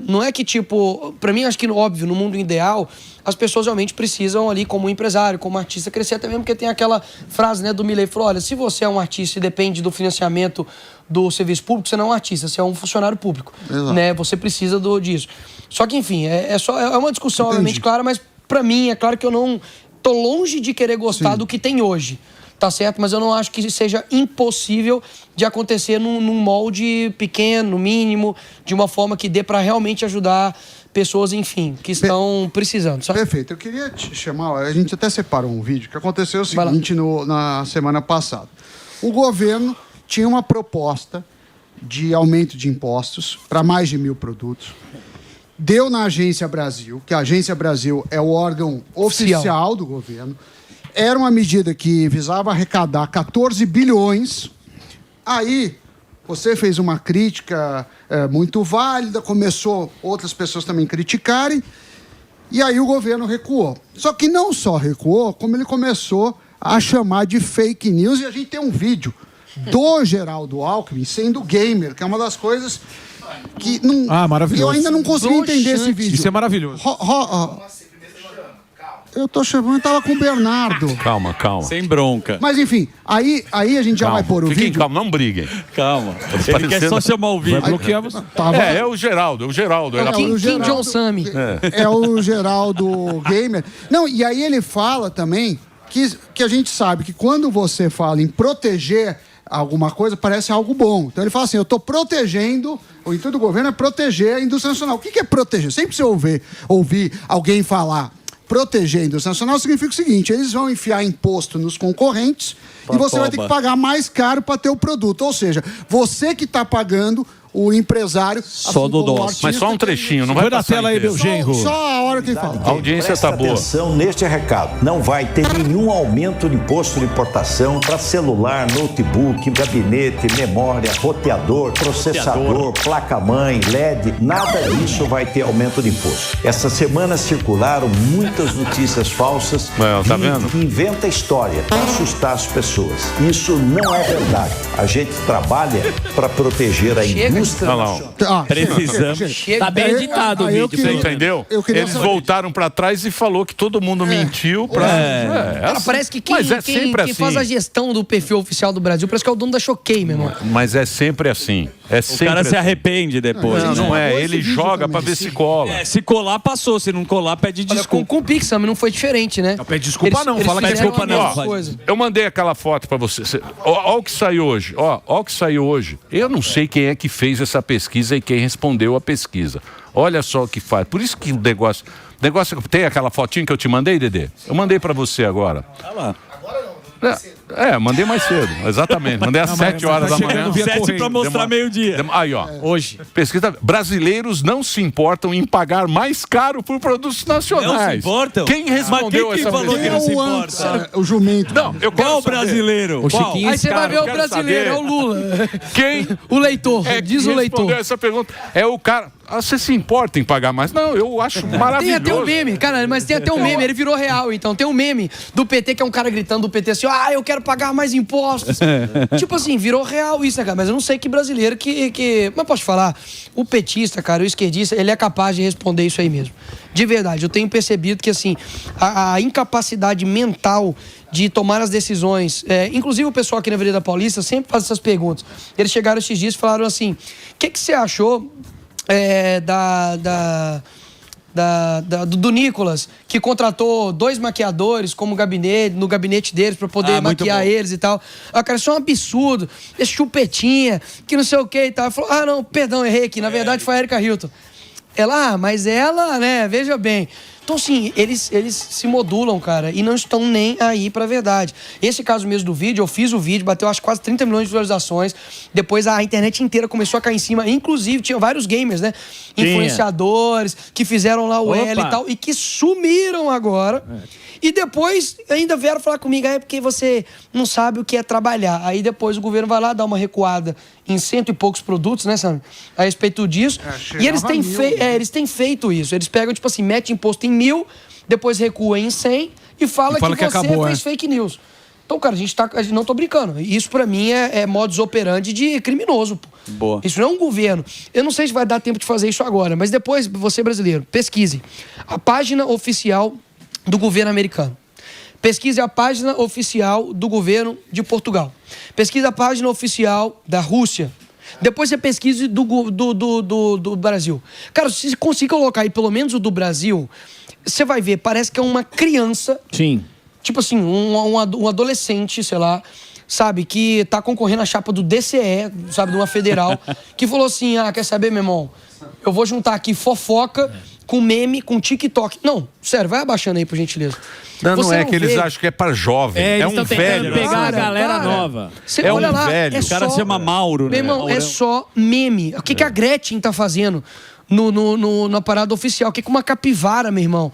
não é que, tipo, pra mim, acho que, óbvio, no mundo ideal, as pessoas realmente precisam ali, como empresário, como artista, crescer até mesmo, porque tem aquela frase, né, do Milley, falou, olha, se você é um artista e depende do financiamento do serviço público, você não é um artista, você é um funcionário público, né? Você precisa disso. Só que, enfim, é uma discussão, obviamente, clara, mas pra mim, é claro que eu não tô longe de querer gostar do que tem hoje. Tá certo? Mas eu não acho que seja impossível de acontecer num molde pequeno, mínimo, de uma forma que dê para realmente ajudar pessoas, enfim, que estão precisando. Sabe? Perfeito. Eu queria te chamar, a gente até separou um vídeo que aconteceu o seguinte na semana passada. O governo tinha uma proposta de aumento de impostos para mais de 1.000 produtos. Deu na Agência Brasil, que a Agência Brasil é o órgão oficial do governo. Era uma medida que visava arrecadar 14 bilhões. Aí, você fez uma crítica muito válida, começou outras pessoas também criticarem, e aí o governo recuou. Só que não só recuou, como ele começou a chamar de fake news, e a gente tem um vídeo do Geraldo Alckmin sendo gamer, que é uma das coisas que não... maravilhoso. Eu ainda não consegui entender esse vídeo. Isso é maravilhoso. Eu tô chamando, eu tava com o Bernardo. Calma. Sem bronca. Mas enfim, aí a gente já vai pôr o Fiquem vídeo. calma, não briguem. Calma. Ele quer só chamar o vídeo. Vai bloquear você. É o Geraldo. Kim Jong-Sami. É o Geraldo Gamer. Não, e aí ele fala também que a gente sabe que quando você fala em proteger alguma coisa, parece algo bom. Então ele fala assim, eu estou protegendo, o intuito do governo é proteger a indústria nacional. O que é proteger? Sempre você ouvir alguém falar proteger a indústria nacional, significa o seguinte, eles vão enfiar imposto nos concorrentes e você vai ter que pagar mais caro para ter o produto. Ou seja, você que está pagando o empresário... Só do dó. Mas só um trechinho, não vai Põe na passar tela aí, meu genro. Só a hora que ele fala. A audiência tá boa. Atenção neste recado. Não vai ter nenhum aumento de imposto de importação para celular, notebook, gabinete, memória, roteador, processador, placa-mãe, LED. Nada disso vai ter aumento de imposto. Essa semana circularam muitas notícias falsas Tá vendo? que inventa história para assustar as pessoas. Isso não é verdade. A gente trabalha para proteger a indústria. Precisamos. Tá bem editado o vídeo. Você entendeu? Eles voltaram pra trás e falou que todo mundo mentiu pra... Cara, parece que Mas é sempre quem faz assim. a gestão do perfil oficial do Brasil parece que é o dono da Choquei, meu irmão. Mas é sempre assim. É O sempre cara se assim. arrepende depois. Não é. Ele joga pra ver se cola. Se colar, passou. Se não colar, pede Olha, desculpa. com o Pixar não foi diferente, né? Não pede desculpa não, fala que é fizeram culpa a não. mesma coisa. Eu mandei aquela foto pra você. Ó o que saiu hoje. Ó o que saiu hoje. Eu não sei quem é que fez essa pesquisa e quem respondeu a pesquisa. Olha só o que faz. Por isso que o negócio... Tem aquela fotinha que eu te mandei, Dedê? Eu mandei pra você agora. Tá lá. Mandei mais cedo, exatamente. Mandei às 7 horas da manhã. 7 pra mostrar meio-dia. Aí, ó. Hoje. Pesquisa. Brasileiros não se importam em pagar mais caro por produtos nacionais. Não se importam? Quem respondeu Mas quem essa falou que pesquisa? não se importa? O jumento. Não, eu quero Qual o saber. brasileiro? Qual? Aí você vai ver o quero brasileiro, saber. é o Lula. Quem O leitor, diz o leitor. respondeu essa pergunta? É o cara... você se importa em pagar mais? Não, eu acho maravilhoso. Tem até um meme, cara, mas tem até um meme, ele virou real, então. Tem um meme do PT, que é um cara gritando do PT assim, eu quero pagar mais impostos. Tipo assim, virou real isso, né, cara? Mas eu não sei que brasileiro que... Mas posso te falar, o petista, cara, o esquerdista, ele é capaz de responder isso aí mesmo. De verdade, eu tenho percebido que, assim, a incapacidade mental de tomar as decisões... inclusive o pessoal aqui na Avenida Paulista sempre faz essas perguntas. Eles chegaram esses dias e falaram assim, o que você achou... do Nicolas, que contratou 2 maquiadores como no gabinete deles pra poder maquiar eles e tal. Cara, isso é um absurdo. Esse chupetinha, que não sei o que e tal. Falou, não, perdão, errei aqui. Na verdade foi a Erika Hilton. Ela, mas ela, né, veja bem. Então, assim, eles se modulam, cara, e não estão nem aí pra verdade. Esse caso mesmo do vídeo, eu fiz o vídeo, bateu acho quase 30 milhões de visualizações. Depois a internet inteira começou a cair em cima. Inclusive, tinha vários gamers, né? Influenciadores que fizeram lá o L e tal, e que sumiram agora. E depois ainda vieram falar comigo, é porque você não sabe o que é trabalhar. Aí depois o governo vai lá dar uma recuada em 100 e poucos produtos, né, Sam? A respeito disso. E eles têm feito isso. Eles pegam, tipo assim, mete imposto em 1.000, depois recua em 100 e fala que você acabou, fez fake news. Então, cara, a gente não tô brincando. Isso pra mim é modus operandi de criminoso, pô. Boa. Isso não é um governo. Eu não sei se vai dar tempo de fazer isso agora, mas depois, você brasileiro, pesquise a página oficial do governo americano. Pesquise a página oficial do governo de Portugal. Pesquise a página oficial da Rússia. Depois você pesquise do Brasil. Cara, se você conseguir colocar aí pelo menos o do Brasil, você vai ver, parece que é uma criança. Sim. Tipo assim, um adolescente, sei lá, sabe, que tá concorrendo à chapa do DCE, sabe, de uma federal, que falou assim, quer saber, meu irmão? Eu vou juntar aqui fofoca com meme, com TikTok. Não, sério, vai abaixando aí, por gentileza. Não é que eles acham que é pra jovem. É um velho. Pegar a galera nova. É um velho. O cara se chama Mauro, né? Meu irmão, é só meme. O que a Gretchen tá fazendo na parada oficial? O que uma capivara, meu irmão?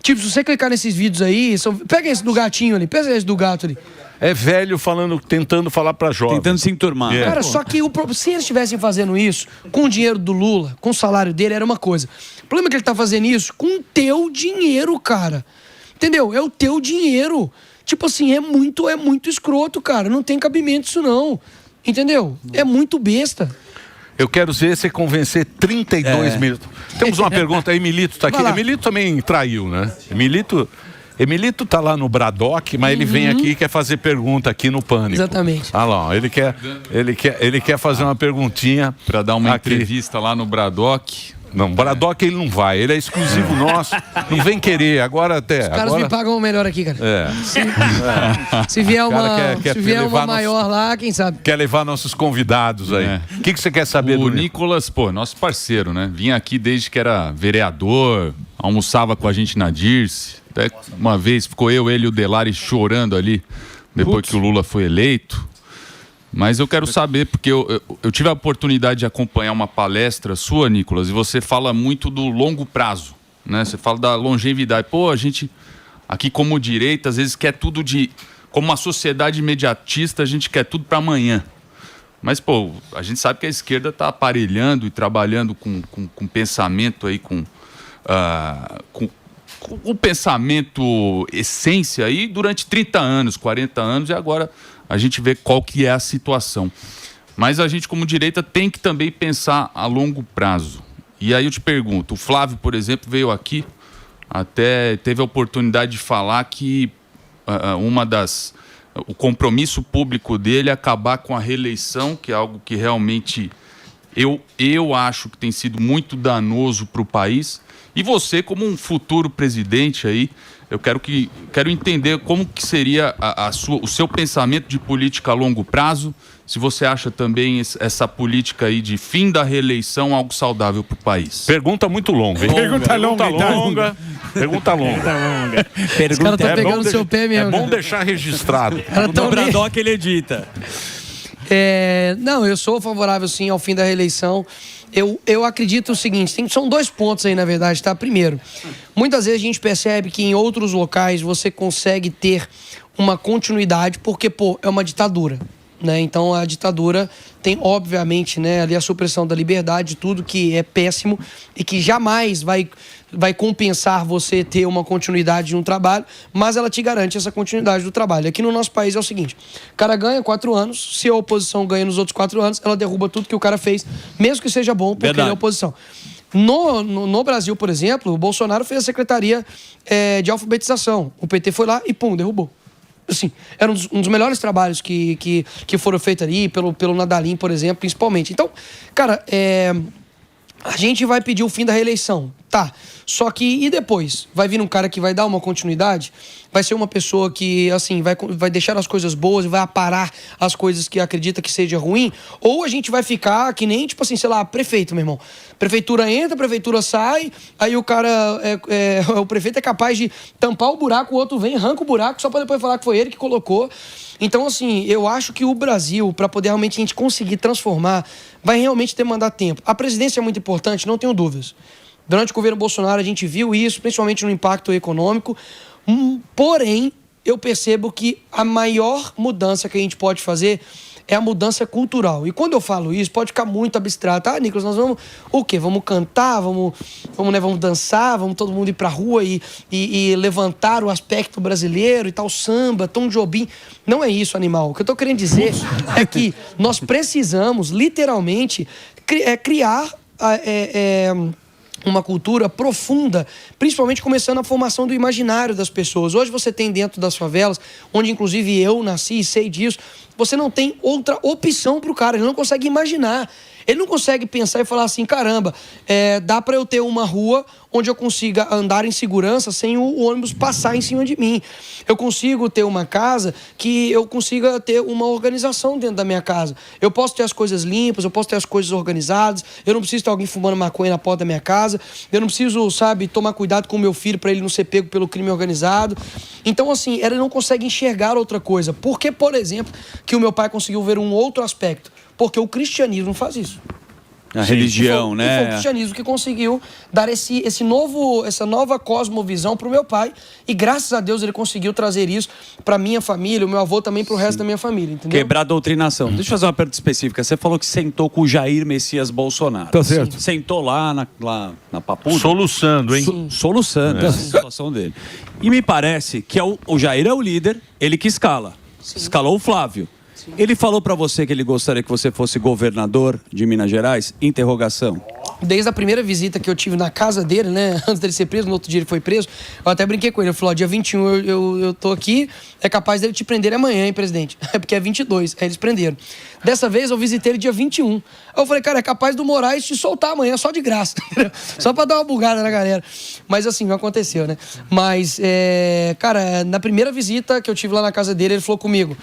Tipo, se você clicar nesses vídeos aí... Pega esse do gatinho ali, pega esse do gato ali. É velho tentando falar pra jovem. Tentando se enturmar. Cara, só que se eles estivessem fazendo isso com o dinheiro do Lula, com o salário dele, era uma coisa. O problema é que ele tá fazendo isso com o teu dinheiro, cara. Entendeu? É o teu dinheiro. Tipo assim, é muito escroto, cara. Não tem cabimento isso, não. Entendeu? É muito besta. Eu quero ver você convencer 32 minutos. Temos uma pergunta aí, Emilito tá aqui. Emilito também traiu, né? Emilito tá lá no Bradock, mas ele vem aqui e quer fazer pergunta aqui no Pânico. Exatamente. Ah lá, ele quer fazer uma perguntinha para dar uma entrevista lá no Bradock. Não, Bradock ele não vai, ele é exclusivo nosso. Não vem querer, agora até. Os caras agora... me pagam melhor aqui, cara. É. Se vier uma, quer se vier uma levar maior lá, quem sabe? Quer levar nossos convidados aí. O que você quer saber O do Nicolas, pô, nosso parceiro, né? Vinha aqui desde que era vereador, almoçava com a gente na Dirce. Até uma vez ficou ele e o Delari chorando ali, depois que o Lula foi eleito. Mas eu quero saber, porque eu tive a oportunidade de acompanhar uma palestra sua, Nicolas, e você fala muito do longo prazo, né? Você fala da longevidade. Pô, a gente, aqui como direita, às vezes quer tudo como uma sociedade imediatista, a gente quer tudo para amanhã. Mas, pô, a gente sabe que a esquerda está aparelhando e trabalhando com pensamento aí, com o pensamento essência aí durante 30 anos, 40 anos, e agora a gente vê qual que é a situação. Mas a gente, como direita, tem que também pensar a longo prazo. E aí eu te pergunto, o Flávio, por exemplo, veio aqui, até teve a oportunidade de falar que o compromisso público dele é acabar com a reeleição, que é algo que realmente eu acho que tem sido muito danoso para o país. E você, como um futuro presidente aí, eu quero entender como que seria o seu pensamento de política a longo prazo, se você acha também essa política aí de fim da reeleição algo saudável para o país. Pergunta muito longa, hein? Pergunta longa. Pergunta longa. Os caras estão pegando no seu pé mesmo. É bom deixar registrado. O Bradock ele edita. Não, eu sou favorável sim ao fim da reeleição. Eu acredito o seguinte, são 2 pontos aí na verdade, tá? Primeiro, muitas vezes a gente percebe que em outros locais você consegue ter uma continuidade porque, é uma ditadura, né? Então a ditadura tem, obviamente, né, ali a supressão da liberdade, tudo que é péssimo e que jamais vai compensar você ter uma continuidade de um trabalho, mas ela te garante essa continuidade do trabalho. Aqui no nosso país é o seguinte, o cara ganha 4 anos, se a oposição ganha nos outros 4 anos, ela derruba tudo que o cara fez, mesmo que seja bom, porque ele é oposição. No Brasil, por exemplo, o Bolsonaro fez a secretaria de alfabetização. O PT foi lá e derrubou. Assim, era um dos melhores trabalhos que foram feitos ali, pelo Nadalim, por exemplo, principalmente. Então, cara, a gente vai pedir o fim da reeleição, tá? Só que, e depois? Vai vir um cara que vai dar uma continuidade? Vai ser uma pessoa que, assim, vai deixar as coisas boas e vai aparar as coisas que acredita que seja ruim? Ou a gente vai ficar que nem, tipo assim, sei lá, prefeito, meu irmão. Prefeitura entra, prefeitura sai, aí o cara, o prefeito é capaz de tampar o buraco, o outro vem, arranca o buraco, só pra depois falar que foi ele que colocou. Então, assim, eu acho que o Brasil, para poder realmente a gente conseguir transformar, vai realmente demandar tempo. A presidência é muito importante, não tenho dúvidas. Durante o governo Bolsonaro a gente viu isso, principalmente no impacto econômico. Porém, eu percebo que a maior mudança que a gente pode fazer é a mudança cultural. E quando eu falo isso, pode ficar muito abstrato. Ah, Nicolas, nós vamos o quê? Vamos cantar, vamos dançar, vamos todo mundo ir pra rua e levantar o aspecto brasileiro e tal, samba, Tom Jobim. Não é isso, animal. O que eu tô querendo dizer é que nós precisamos, literalmente, criar uma cultura profunda, principalmente começando a formação do imaginário das pessoas. Hoje você tem dentro das favelas, onde inclusive eu nasci e sei disso, você não tem outra opção pro cara, ele não consegue imaginar. Ele não consegue pensar e falar assim, caramba, dá para eu ter uma rua onde eu consiga andar em segurança sem o ônibus passar em cima de mim. Eu consigo ter uma casa que eu consiga ter uma organização dentro da minha casa. Eu posso ter as coisas limpas, eu posso ter as coisas organizadas, eu não preciso ter alguém fumando maconha na porta da minha casa, eu não preciso, tomar cuidado com o meu filho para ele não ser pego pelo crime organizado. Então, assim, ele não consegue enxergar outra coisa. Por que, por exemplo, que o meu pai conseguiu ver um outro aspecto? Porque o cristianismo faz isso. A religião, né? E foi o cristianismo que conseguiu dar essa nova cosmovisão para o meu pai. E graças a Deus ele conseguiu trazer isso para minha família, o meu avô também para o resto da minha família, entendeu? Quebrar a doutrinação. Deixa eu fazer uma pergunta específica. Você falou que sentou com o Jair Messias Bolsonaro. Tá certo. Sentou lá na papuda. Soluçando, hein? Soluçando a situação dele. E me parece que o Jair é o líder, ele que escala. Sim. Escalou o Flávio. Ele falou pra você que ele gostaria que você fosse governador de Minas Gerais? Interrogação. desde a primeira visita que eu tive na casa dele, né? Antes dele ser preso, no outro dia ele foi preso. Eu até brinquei com ele. Eu falei, ó, dia 21 eu tô aqui, é capaz dele te prender amanhã, hein, presidente? É porque é 22. Aí eles prenderam. Dessa vez eu visitei ele dia 21. Aí eu falei, cara, é capaz do Moraes te soltar amanhã, só de graça. Só pra dar uma bugada na galera. Mas assim, não aconteceu, né? Mas, cara, na primeira visita que eu tive lá na casa dele, ele falou comigo,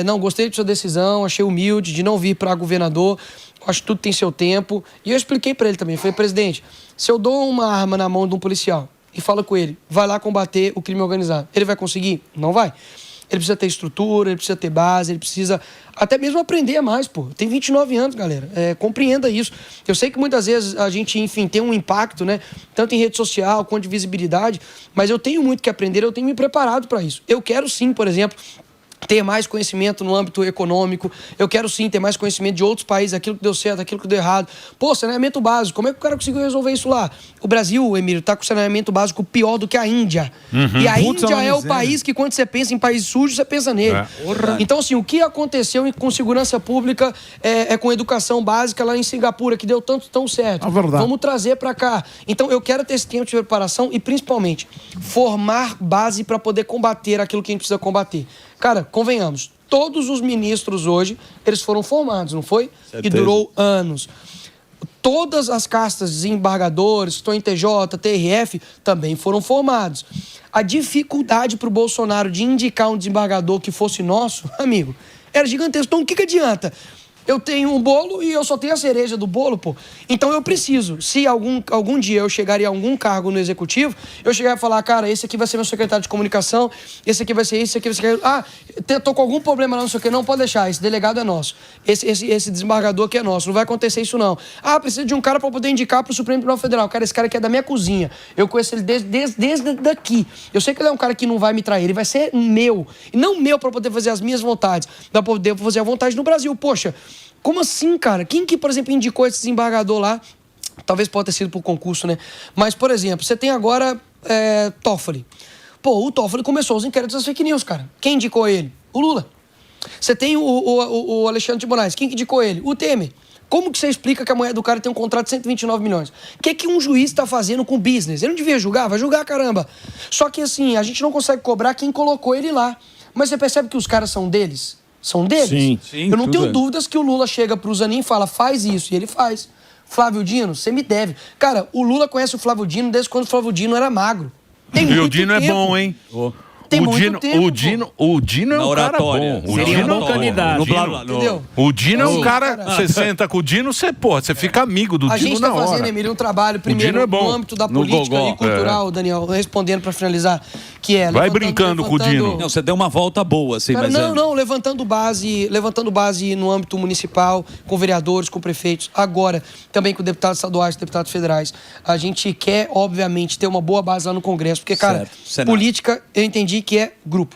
não, gostei de sua decisão, achei humilde de não vir para governador, acho que tudo tem seu tempo. E eu expliquei para ele também, falei, presidente, se eu dou uma arma na mão de um policial e falo com ele, vai lá combater o crime organizado, ele vai conseguir? Não vai. Ele precisa ter estrutura, ele precisa ter base, ele precisa até mesmo aprender mais, pô. Tem 29 anos, galera. Compreenda isso. Eu sei que muitas vezes a gente, enfim, tem um impacto, né? Tanto em rede social quanto de visibilidade, mas eu tenho muito que aprender, eu tenho me preparado para isso. Eu quero sim, por exemplo, ter mais conhecimento no âmbito econômico, eu quero sim ter mais conhecimento de outros países, aquilo que deu certo, aquilo que deu errado. Pô, saneamento básico, como é que o cara conseguiu resolver isso lá? O Brasil, Emílio, tá com saneamento básico pior do que a Índia. E a Índia é o país que quando você pensa em país sujo, você pensa nele. Então, assim, o que aconteceu com segurança pública com educação básica lá em Singapura, que deu tão certo. Vamos trazer para cá. Então, eu quero ter esse tempo de preparação e, principalmente, formar base para poder combater aquilo que a gente precisa combater. Cara, convenhamos, todos os ministros hoje, eles foram formados, não foi? Certeza. E durou anos. Todas as castas de desembargadores, estão em TJ, TRF, também foram formados. A dificuldade para o Bolsonaro de indicar um desembargador que fosse nosso, amigo, era gigantesco. Então, o que adianta? Eu tenho um bolo e eu só tenho a cereja do bolo, pô. Então eu preciso, se algum dia eu chegaria a algum cargo no executivo, eu chegar e falar, cara, esse aqui vai ser meu secretário de comunicação, esse aqui vai ser isso, esse aqui vai ser... Ah, tô com algum problema lá, não sei o que, não pode deixar, esse delegado é nosso. Esse desembargador aqui é nosso, não vai acontecer isso não. Ah, precisa de um cara pra poder indicar pro Supremo Tribunal Federal. Cara, esse cara aqui é da minha cozinha. Eu conheço ele desde daqui. Eu sei que ele é um cara que não vai me trair, ele vai ser meu. E não meu pra poder fazer as minhas vontades, pra poder fazer a vontade no Brasil. Poxa, como assim, cara? Quem que, por exemplo, indicou esse desembargador lá? Talvez pode ter sido por concurso, né? Mas, por exemplo, você tem agora Toffoli. Pô, o Toffoli começou os inquéritos das fake news, cara. Quem indicou ele? O Lula. Você tem o Alexandre de Moraes. Quem que indicou ele? O Temer. Como que você explica que a mulher do cara tem um contrato de 129 milhões? O que um juiz está fazendo com o business? Ele não devia julgar? Vai julgar, caramba. Só que, assim, a gente não consegue cobrar quem colocou ele lá. Mas você percebe que os caras são deles? São deles? Sim, eu não tenho dúvidas que o Lula chega pro Zanin e fala, faz isso, e ele faz. Flávio Dino, você me deve. Cara, o Lula conhece o Flávio Dino desde quando o Flávio Dino era magro. E o Dino é bom, hein? Tem muito tempo, o Dino é um cara bom. O Seria Dino um bom candidato. Entendeu? O Dino é um cara... Você senta com o Dino, você fica amigo do A Dino gente na tá hora. fazendo, Emílio, um trabalho primeiro é bom. no âmbito da política e cultural, Daniel, respondendo pra finalizar, que é... Vai brincando com o Dino. Não, você deu uma volta boa, assim, Cara, mas... Não, levantando base no âmbito municipal, com vereadores, com prefeitos, agora também com deputados estaduais, deputados federais. A gente quer, obviamente, ter uma boa base lá no Congresso, porque, cara, política, eu entendi que é grupo.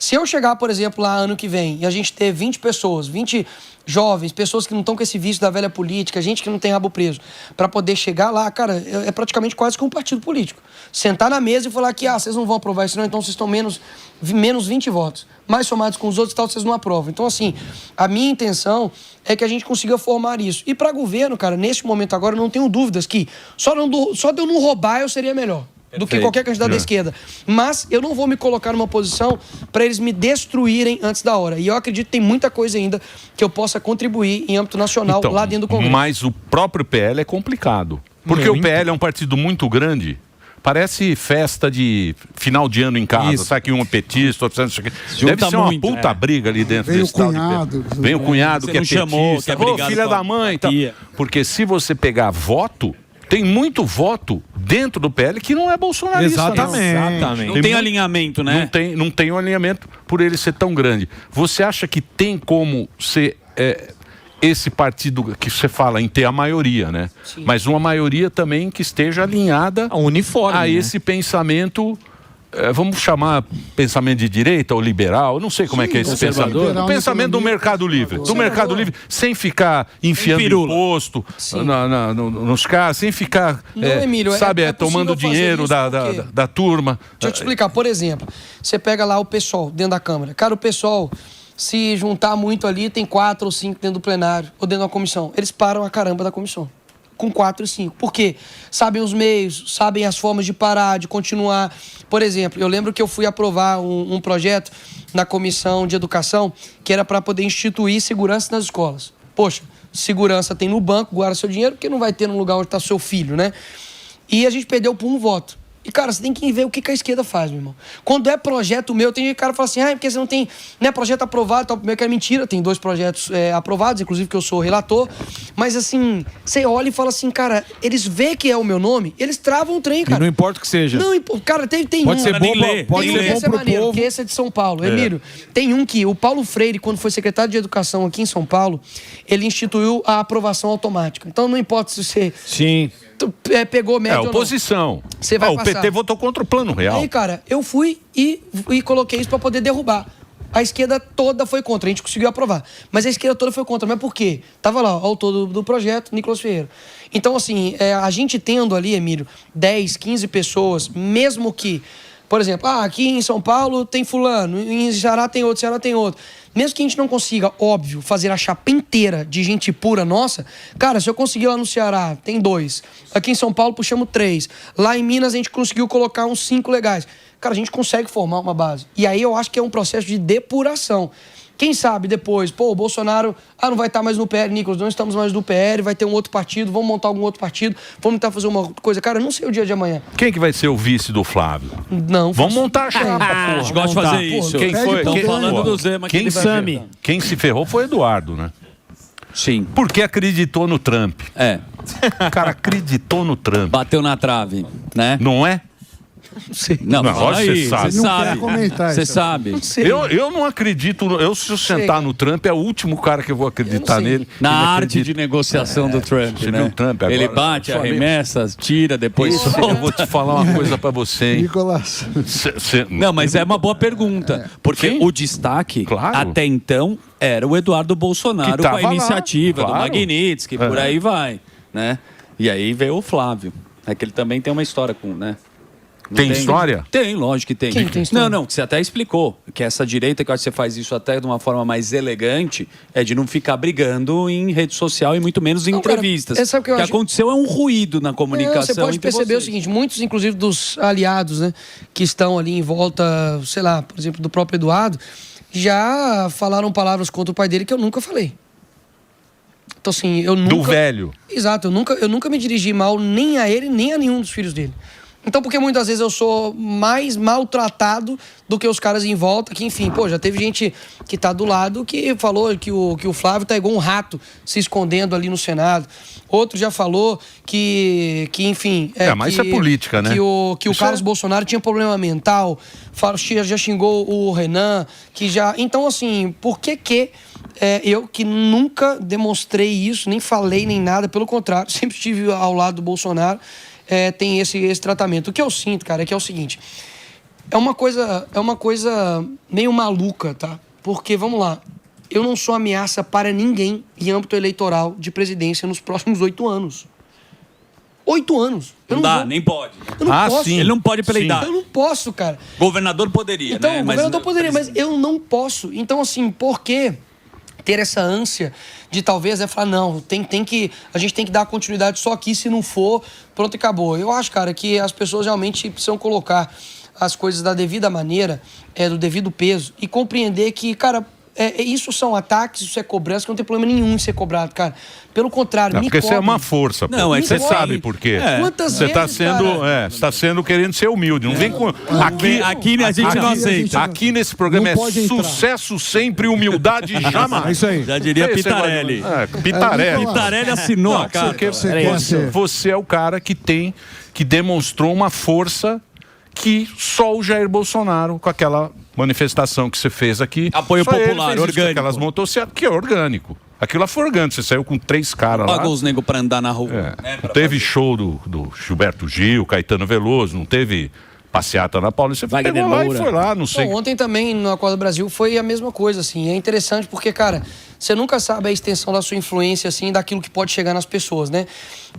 Se eu chegar, por exemplo, lá ano que vem e a gente ter 20 pessoas, 20 jovens, pessoas que não estão com esse vício da velha política, gente que não tem rabo preso, para poder chegar lá, cara, é praticamente quase que um partido político. Sentar na mesa e falar que, vocês não vão aprovar isso não, então vocês estão menos 20 votos. Mais somados com os outros e tal, vocês não aprovam. Então, assim, a minha intenção é que a gente consiga formar isso. E para governo, cara, nesse momento agora, eu não tenho dúvidas que só de eu não roubar eu seria melhor do que qualquer candidato da esquerda. Mas eu não vou me colocar numa posição para eles me destruírem antes da hora. E eu acredito que tem muita coisa ainda que eu possa contribuir em âmbito nacional lá dentro do Congresso. Mas o próprio PL é complicado. Porque o PL é um partido muito grande. Parece festa de final de ano em casa. Sabe que um é petista, outro não sei o quê. Deve ser uma puta briga ali dentro desse tal. Vem o cunhado que é petista. Filha da mãe. Tal. Porque se você pegar voto, tem muito voto dentro do PL que não é bolsonarista. Exatamente. Não tem alinhamento, né? Não tem um alinhamento por ele ser tão grande. Você acha que tem como ser esse partido que você fala em ter a maioria, né? Sim. Mas uma maioria também que esteja alinhada uniforme, a esse pensamento... vamos chamar pensamento de direita ou liberal, não sei como é que é esse pensamento. O pensamento do Mercado Livre. Do Mercado Livre, sem ficar enfiando imposto nos caras, sem ficar, Emílio, tomando dinheiro da turma. Deixa eu te explicar. Por exemplo, você pega lá o PSOL dentro da Câmara. Cara, o PSOL, se juntar muito ali, tem 4 ou 5 dentro do plenário ou dentro da comissão. Eles param a caramba da comissão. com 4 e 5. Por quê? Sabem os meios, sabem as formas de parar, de continuar. Por exemplo, eu lembro que eu fui aprovar um projeto na Comissão de Educação que era para poder instituir segurança nas escolas. Poxa, segurança tem no banco, guarda seu dinheiro, porque não vai ter no lugar onde está seu filho, né? E a gente perdeu por um voto. E, cara, você tem que ver o que a esquerda faz, meu irmão. Quando é projeto meu, tem cara que fala assim, porque você não tem projeto aprovado, tal, primeiro que é mentira, tem 2 projetos aprovados, inclusive que eu sou relator, mas assim, você olha e fala assim, cara, eles veem que é o meu nome, eles travam o trem, cara. E não importa o que seja. Não, cara, tem pode um... ser bom, pode ser bom pro maneiro, povo. que esse é de São Paulo. Emílio, tem um que o Paulo Freire, quando foi secretário de Educação aqui em São Paulo, ele instituiu a aprovação automática. Então não importa se você... Sim. Pegou média ou não. Oposição. Você vai o passar. PT votou contra o Plano Real. Aí, cara, eu fui e coloquei isso pra poder derrubar. A esquerda toda foi contra, a gente conseguiu aprovar. Mas a esquerda toda foi contra. Mas por quê? Tava lá, o autor do projeto, Nicolas Ferreira. Então, assim, a gente tendo ali, Emílio, 10, 15 pessoas, mesmo que... Por exemplo, aqui em São Paulo tem fulano, em Ceará tem outro. Mesmo que a gente não consiga, óbvio, fazer a chapa inteira de gente pura nossa, cara, se eu conseguir lá no Ceará, tem 2. Aqui em São Paulo, puxamos 3. Lá em Minas, a gente conseguiu colocar uns 5 legais. Cara, a gente consegue formar uma base. E aí eu acho que é um processo de depuração. Quem sabe depois, o Bolsonaro não vai estar mais no PL, Nicolas, não estamos mais no PL, vai ter um outro partido, vamos montar algum outro partido, vamos tentar fazer uma coisa. Cara, eu não sei o dia de amanhã. Quem que vai ser o vice do Flávio? Não. Vamos montar a chapa, porra. A gente gosta de fazer isso. Quem foi? Estão falando do Zema. Quem se ferrou foi o Eduardo, né? Sim. Porque acreditou no Trump. O cara acreditou no Trump. Bateu na trave, né? Não é? Não, você sabe. Você sabe. Eu não acredito. Se eu sentar no Trump, é o último cara que eu vou acreditar nele. Na arte de negociação do Trump, você né? viu o Trump agora? Ele bate, arremessa, tira, depois solta. Eu vou te falar uma coisa pra você, hein? Nicolas. Não, mas é uma boa pergunta. Porque o destaque, até então, era o Eduardo Bolsonaro com a iniciativa do Magnitsky, por aí vai, né? E aí veio o Flávio. É que ele também tem uma história com, né? Tem história? Tem, lógico que tem. Quem tem história? Não, que você até explicou. Que essa direita, que eu acho que você faz isso até de uma forma mais elegante, é de não ficar brigando em rede social e muito menos em entrevistas. Cara, sabe o que eu acho? Aconteceu é um ruído na comunicação. Você pode perceber o seguinte, muitos, inclusive, dos aliados, né, que estão ali em volta, sei lá, por exemplo, do próprio Eduardo, já falaram palavras contra o pai dele que eu nunca falei. Então, assim, eu nunca... Do velho. Exato, eu nunca me dirigi mal nem a ele, nem a nenhum dos filhos dele. Então, porque muitas vezes eu sou mais maltratado do que os caras em volta, que, enfim, já teve gente que tá do lado que falou que o Flávio tá igual um rato se escondendo ali no Senado. Outro já falou que enfim... mas isso é política, né? Que o Carlos Bolsonaro tinha problema mental, já xingou o Renan, que já... Então, assim, por que eu que nunca demonstrei isso, nem falei, nem nada, pelo contrário, sempre estive ao lado do Bolsonaro, tem esse tratamento. O que eu sinto, cara, é que é o seguinte, é uma coisa meio maluca, tá? Porque, vamos lá, eu não sou ameaça para ninguém em âmbito eleitoral de presidência nos próximos 8 anos. 8 anos. Não dá, nem pode. Eu não posso. Sim. Ele não pode pela idade. Eu não posso, cara. Governador poderia, então, né? Governador poderia, mas eu não posso. Então, assim, por quê? Ter essa ânsia de talvez falar, não, a gente tem que dar continuidade só aqui, se não for, pronto e acabou. Eu acho, cara, que as pessoas realmente precisam colocar as coisas da devida maneira, do devido peso, e compreender que, cara, isso são ataques, isso é cobrança, que não tem problema nenhum em ser cobrado, cara. Pelo contrário, porque você é uma força. Não, você sabe por quê. Você está sendo querendo ser humilde. Não vem com... Aqui a gente não aceita. Aqui nesse programa é sucesso sempre, humildade jamais. É isso aí. Já diria Pitarelli. Pitarelli. Pitarelli assinou a cara. Você é o cara que demonstrou uma força que só o Jair Bolsonaro, com aquela manifestação que você fez aqui... Apoio popular, orgânico. Aquelas motocicletas, que é orgânico. Aquilo lá foi orgânico, você saiu com 3 caras lá. Pagou os negros pra andar na rua. Teve show do Gilberto Gil, Caetano Veloso, não teve passeata na Paulista. Você pegou lá e foi lá, não sei. Ontem também, no Acordo Brasil, foi a mesma coisa, assim. É interessante porque, cara, você nunca sabe a extensão da sua influência, assim, daquilo que pode chegar nas pessoas, né?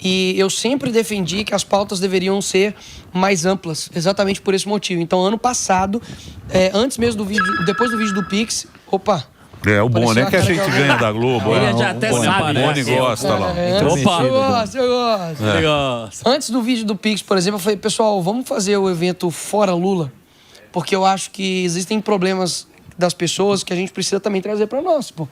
E eu sempre defendi que as pautas deveriam ser mais amplas, exatamente por esse motivo. Então, ano passado, antes mesmo do vídeo, depois do vídeo do Pix, É, o Boni é que a gente ganha da Globo. Ele já até sabe, O Boni gosta lá. Opa, eu gosto. Antes do vídeo do Pix, por exemplo, eu falei, pessoal, vamos fazer o evento fora Lula, porque eu acho que existem problemas das pessoas que a gente precisa também trazer para nós, pô.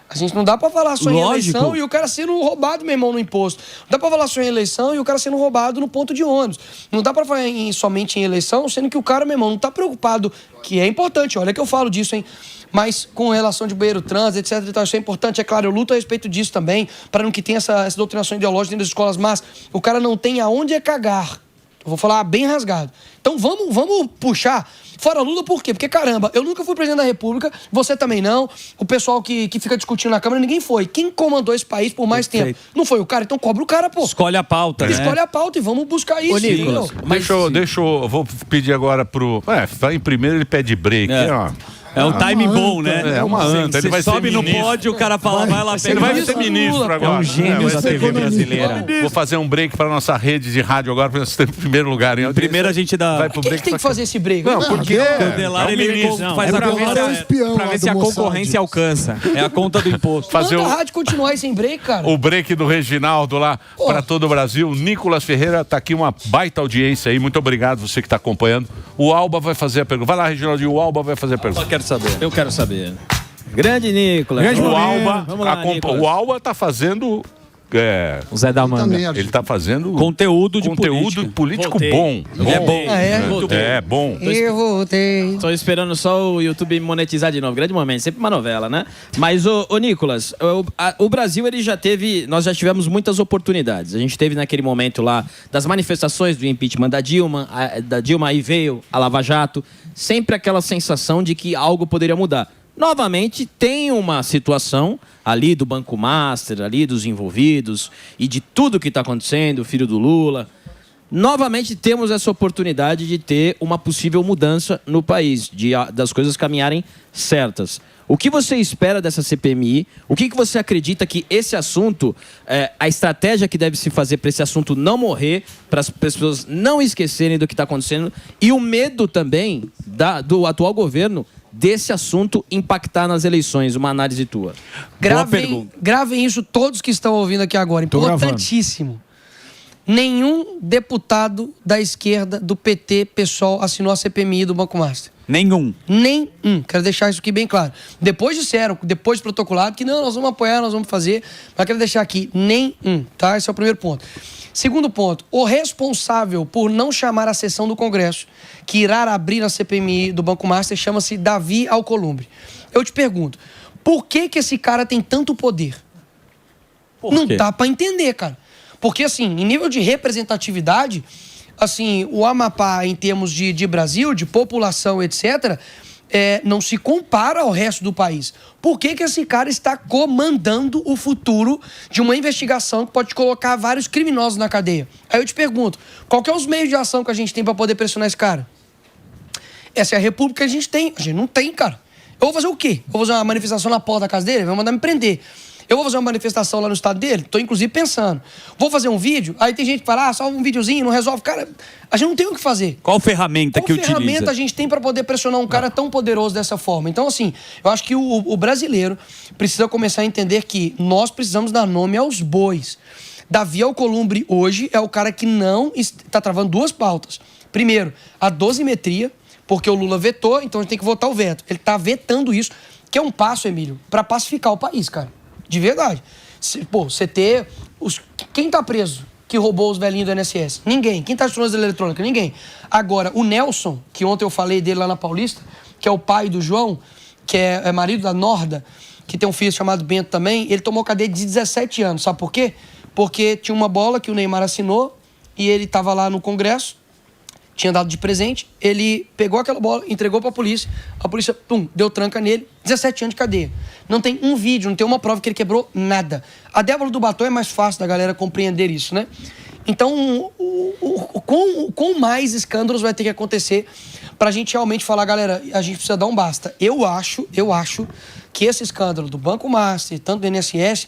A gente não dá pra falar só em eleição e o cara sendo roubado, meu irmão, no imposto. Não dá pra falar só em eleição e o cara sendo roubado no ponto de ônibus. Não dá pra falar somente em eleição, sendo que o cara, meu irmão, não tá preocupado, que é importante, olha que eu falo disso, hein. Mas com relação de banheiro trans, etc, e tal, isso é importante, é claro, eu luto a respeito disso também, para não que tenha essa doutrinação ideológica dentro das escolas, mas o cara não tem aonde é cagar. Eu vou falar bem rasgado. Então vamos puxar fora Lula, por quê? Porque, caramba, eu nunca fui presidente da República, você também não, o pessoal que fica discutindo na Câmara, ninguém foi. Quem comandou esse país por mais tempo? Não foi o cara, então cobra o cara, pô. Escolhe a pauta, né? Escolhe a pauta e vamos buscar isso. Ô, Nicolas, deixa eu vou pedir agora pro... em primeiro ele pede break, ó. É um time bom, né? É uma anta. Ele vai sobe ser no ministro. pódio, o cara fala, vai lá, Ele vai ser ministro agora. É um gênio da TV brasileira. Vou fazer um break para nossa rede de rádio agora, para você ter em primeiro lugar. Hein? Primeiro a gente dá... Vai pro Quem break que tem que fazer esse break? Não, porque o Delar, ele faz a conta... Pra ver se a concorrência alcança. É a conta do imposto. Fazer a rádio continuar aí sem break, cara. O break do Reginaldo lá para todo o Brasil. Nicolas Ferreira, tá aqui uma baita audiência aí. Muito obrigado você que está acompanhando. O Alba vai fazer a pergunta. Vai lá, Reginaldo, o Alba vai fazer a pergunta. Só quero saber. Eu quero saber. Grande Nicolas. O Alba tá fazendo... o Zé da Manga. Ele tá fazendo conteúdo político bom. É bom. É bom. Eu voltei. Tô esperando só o YouTube monetizar de novo. Grande momento, sempre uma novela, né? Mas, ô Nicolas, o Brasil, ele nós já tivemos muitas oportunidades. A gente teve naquele momento lá das manifestações do impeachment da Dilma, aí veio a Lava Jato. Sempre aquela sensação de que algo poderia mudar. Novamente, tem uma situação ali do Banco Master, ali dos envolvidos e de tudo que está acontecendo, o filho do Lula. Novamente, temos essa oportunidade de ter uma possível mudança no país, das coisas caminharem certas. O que você espera dessa CPMI? O que você acredita que esse assunto, a estratégia que deve se fazer para esse assunto não morrer, para as pessoas não esquecerem do que está acontecendo e o medo também do atual governo desse assunto impactar nas eleições? Uma análise tua. Gravem isso todos que estão ouvindo aqui agora. Importantíssimo. Nenhum deputado da esquerda, do PT, PSOL, assinou a CPMI do Banco Master. Nenhum. Quero deixar isso aqui bem claro. Depois disseram, depois protocolado, que não, nós vamos apoiar, nós vamos fazer. Mas quero deixar aqui, nenhum, tá? Esse é o primeiro ponto. Segundo ponto, o responsável por não chamar a sessão do Congresso, que irá abrir a CPMI do Banco Master, chama-se Davi Alcolumbre. Eu te pergunto, por que esse cara tem tanto poder? Não dá pra entender, cara. Porque, assim, em nível de representatividade, assim, o Amapá, em termos de Brasil, de população, etc., não se compara ao resto do país. Por que esse cara está comandando o futuro de uma investigação que pode colocar vários criminosos na cadeia? Aí eu te pergunto, qual que é os meios de ação que a gente tem para poder pressionar esse cara? Essa é a república que a gente tem. A gente não tem, cara. Eu vou fazer o quê? Eu vou fazer uma manifestação na porta da casa dele? Vai mandar me prender. Eu vou fazer uma manifestação lá no estado dele? Tô, inclusive, pensando. Vou fazer um vídeo? Aí tem gente que fala, só um videozinho, não resolve. Cara, a gente não tem o que fazer. Qual ferramenta que utiliza? Qual ferramenta a gente tem para poder pressionar um cara tão poderoso dessa forma? Então, assim, eu acho que o brasileiro precisa começar a entender que nós precisamos dar nome aos bois. Davi Alcolumbre, hoje, é o cara que não está travando duas pautas. Primeiro, a dosimetria, porque o Lula vetou, então a gente tem que votar o veto. Ele está vetando isso, que é um passo, Emílio, para pacificar o país, cara. De verdade. Você ter... Quem tá preso que roubou os velhinhos do INSS? Ninguém. Quem tá de tornozeleira eletrônica? Ninguém. Agora, o Nelson, que ontem eu falei dele lá na Paulista, que é o pai do João, que é marido da Norda, que tem um filho chamado Bento também, ele tomou cadeia de 17 anos. Sabe por quê? Porque tinha uma bola que o Neymar assinou e ele tava lá no Congresso, tinha dado de presente, ele pegou aquela bola, entregou pra polícia, a polícia, deu tranca nele, 17 anos de cadeia. Não tem um vídeo, não tem uma prova que ele quebrou nada. A Débora do Batom é mais fácil da galera compreender isso, né? Então, com mais escândalos vai ter que acontecer pra gente realmente falar, galera, a gente precisa dar um basta. Eu acho que esse escândalo do Banco Master, tanto do INSS,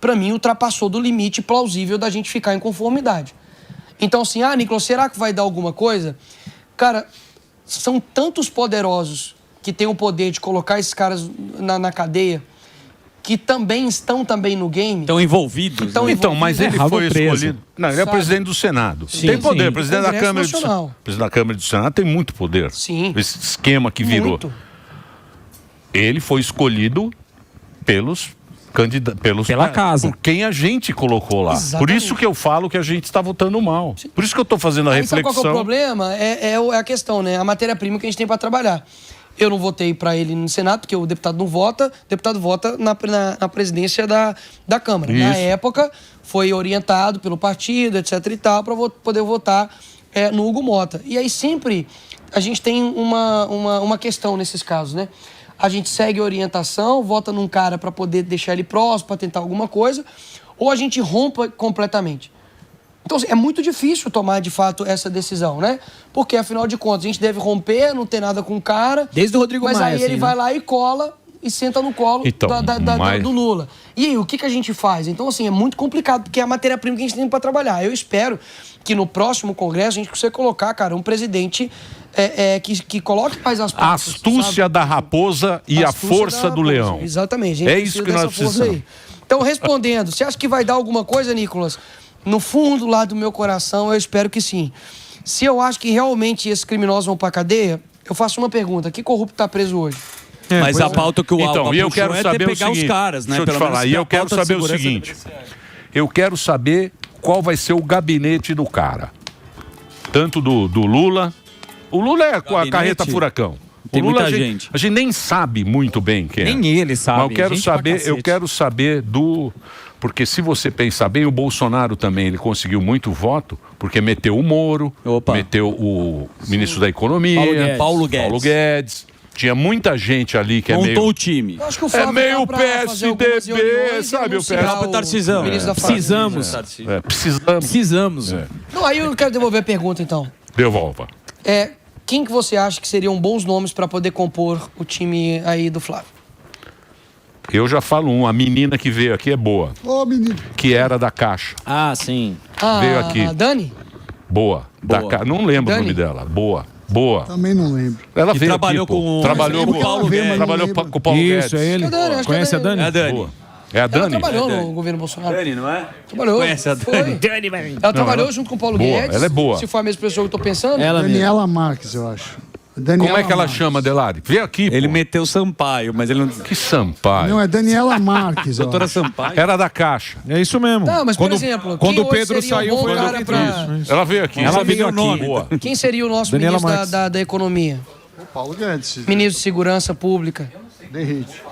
pra mim ultrapassou do limite plausível da gente ficar em conformidade. Então, assim, Nicolas, será que vai dar alguma coisa? Cara, são tantos poderosos que tem o poder de colocar esses caras na cadeia, que também estão no game. Estão envolvidos. Então, mas ele foi escolhido. Não, ele é presidente do Senado. Sim, tem poder. sim. Presidente da Câmara presidente da Câmara e do Senado tem muito poder. Sim. Esse esquema que virou. Muito. Ele foi escolhido pela casa. Por quem a gente colocou lá. Exatamente. Por isso que eu falo que a gente está votando mal. Por isso que eu estou fazendo a reflexão. Sabe qual que é o problema? É a questão, né? A matéria-prima que a gente tem para trabalhar. Eu não votei para ele no Senado, porque o deputado não vota. O deputado vota na presidência da Câmara. Isso. Na época, foi orientado pelo partido, etc e tal, para poder votar no Hugo Mota. E aí sempre a gente tem uma questão nesses casos, né? A gente segue a orientação, vota num cara para poder deixar ele próximo, para tentar alguma coisa, ou a gente rompa completamente. Então, assim, é muito difícil tomar, de fato, essa decisão, né? Porque, afinal de contas, a gente deve romper, não ter nada com o cara. Desde o Rodrigo Maia, mas aí ele assim, vai lá e cola e senta no colo do Lula. E aí, o que a gente faz? Então, assim, é muito complicado, porque é a matéria-prima que a gente tem para trabalhar. Eu espero que no próximo Congresso a gente consiga colocar, cara, um presidente que coloque mais as A astúcia da raposa e a força do leão. Exatamente. É isso que nós precisamos. Então, respondendo, você acha que vai dar alguma coisa, Nicolas? No fundo lá do meu coração, eu espero que sim. Se eu acho que realmente esses criminosos vão pra cadeia, eu faço uma pergunta. Que corrupto tá preso hoje? Mas a pauta que o Alba Então, e eu quero saber o pegar seguinte, os caras, né? deixa eu te falar, e eu quero saber o seguinte. Eu quero saber qual vai ser o gabinete do cara. Tanto do Lula. O Lula é com a carreta furacão. Tem o Lula, muita gente. A gente nem sabe muito bem quem é. Nem ele sabe. Mas eu quero saber do... Porque se você pensar bem, o Bolsonaro também, ele conseguiu muito voto, porque meteu o Moro, meteu o ministro da Economia, Paulo Guedes. Tinha muita gente ali que Montou é meio... o time. Eu acho que o É Flávio meio dá pra fazer algumas PSDB, reuniões e sabe? O anunciar Próprio Tarcisão. ministro da Fazenda. Precisamos. Precisamos. Não, aí eu quero devolver a pergunta, então. Devolva. Quem que você acha que seriam bons nomes para poder compor o time aí do Flávio? Eu já falo a menina que veio aqui é boa. Ô, menino. Que era da Caixa. Ah, sim. Veio aqui. A Dani? Boa. Não lembro o nome dela. Boa. Também não lembro. Ela Que veio trabalhou aqui, com trabalhou o com Paulo Guedes. Trabalhou com o Paulo Guedes. Isso, é ele. Acho que Conhece a Dani? É a Dani. Boa. É a Dani? Ela trabalhou no governo Bolsonaro. Dani, não é? Trabalhou. Conhece a Dani? Foi. Ela trabalhou junto com o Paulo Boa, Guedes. ela é boa. Se for a mesma pessoa que eu tô pensando. Daniela Marques, eu acho. Como é que ela chama, Delari? Vem aqui, Ele meteu Sampaio, mas ele não... Que Sampaio? Não, é Daniela Marques. eu Doutora acho. Sampaio. Era da Caixa. É isso mesmo. Não, mas por exemplo, quando quem o Pedro hoje seria saiu, um bom foi cara ele. pra... Ela veio aqui. Ela veio aqui. Boa. Quem seria o nosso Daniela ministro Marques. da Economia? O Paulo Guedes. Ministro de Segurança Pública. Derrite.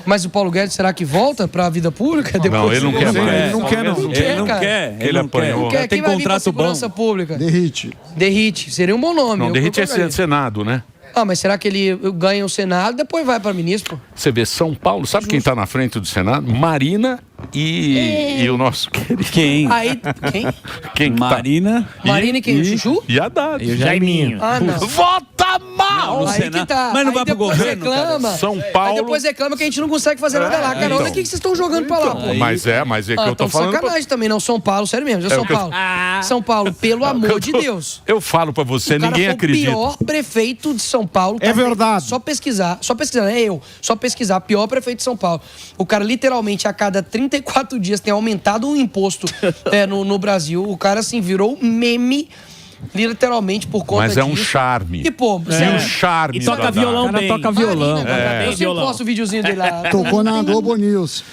Mas o Paulo Guedes, será que volta para a vida pública? Não, ele não quer mais. Ele não quer, não. Ele não cara. quer. Ele não apanhou. quer. Tem Quem vai vir pra contrato bom. Segurança Pública? Derrite. Derrite. Seria um bom nome. Não, eu Derrite é colocaria. Senado, né? Ah, mas será que ele ganha o Senado e depois vai para ministro? Você vê São Paulo, sabe quem está na frente do Senado? Marina e o nosso querido. Quem? Aí, quem? Marina. Marina e quem? O Chuchu? E Haddad. E o Jaiminho. Ah, não. Vota mal! No Aí Senado. que tá. Mas não Aí vai pro depois governo, reclama. São Aí Paulo. depois reclama que a gente não consegue fazer nada lá. Cara, então. olha o que vocês estão jogando pra lá, pô. Mas é que eu tô falando. Sacanagem também, não. São Paulo, sério mesmo. Já São o que eu- Paulo. São Paulo, pelo amor de Deus. Eu falo pra você, O cara ninguém foi acredita. o pior prefeito de São Paulo. É verdade. Só pesquisar, não é eu. Só pesquisar, pior prefeito de São Paulo. O cara, literalmente, a cada 34 dias tem aumentado o imposto no Brasil. O cara, assim, virou meme, literalmente, por conta Mas disso. é um charme. E, pô, É um charme. E toca do Haddad. violão bem. Toca violão. Eu sempre posto o videozinho dele lá. Tocou na Globo News.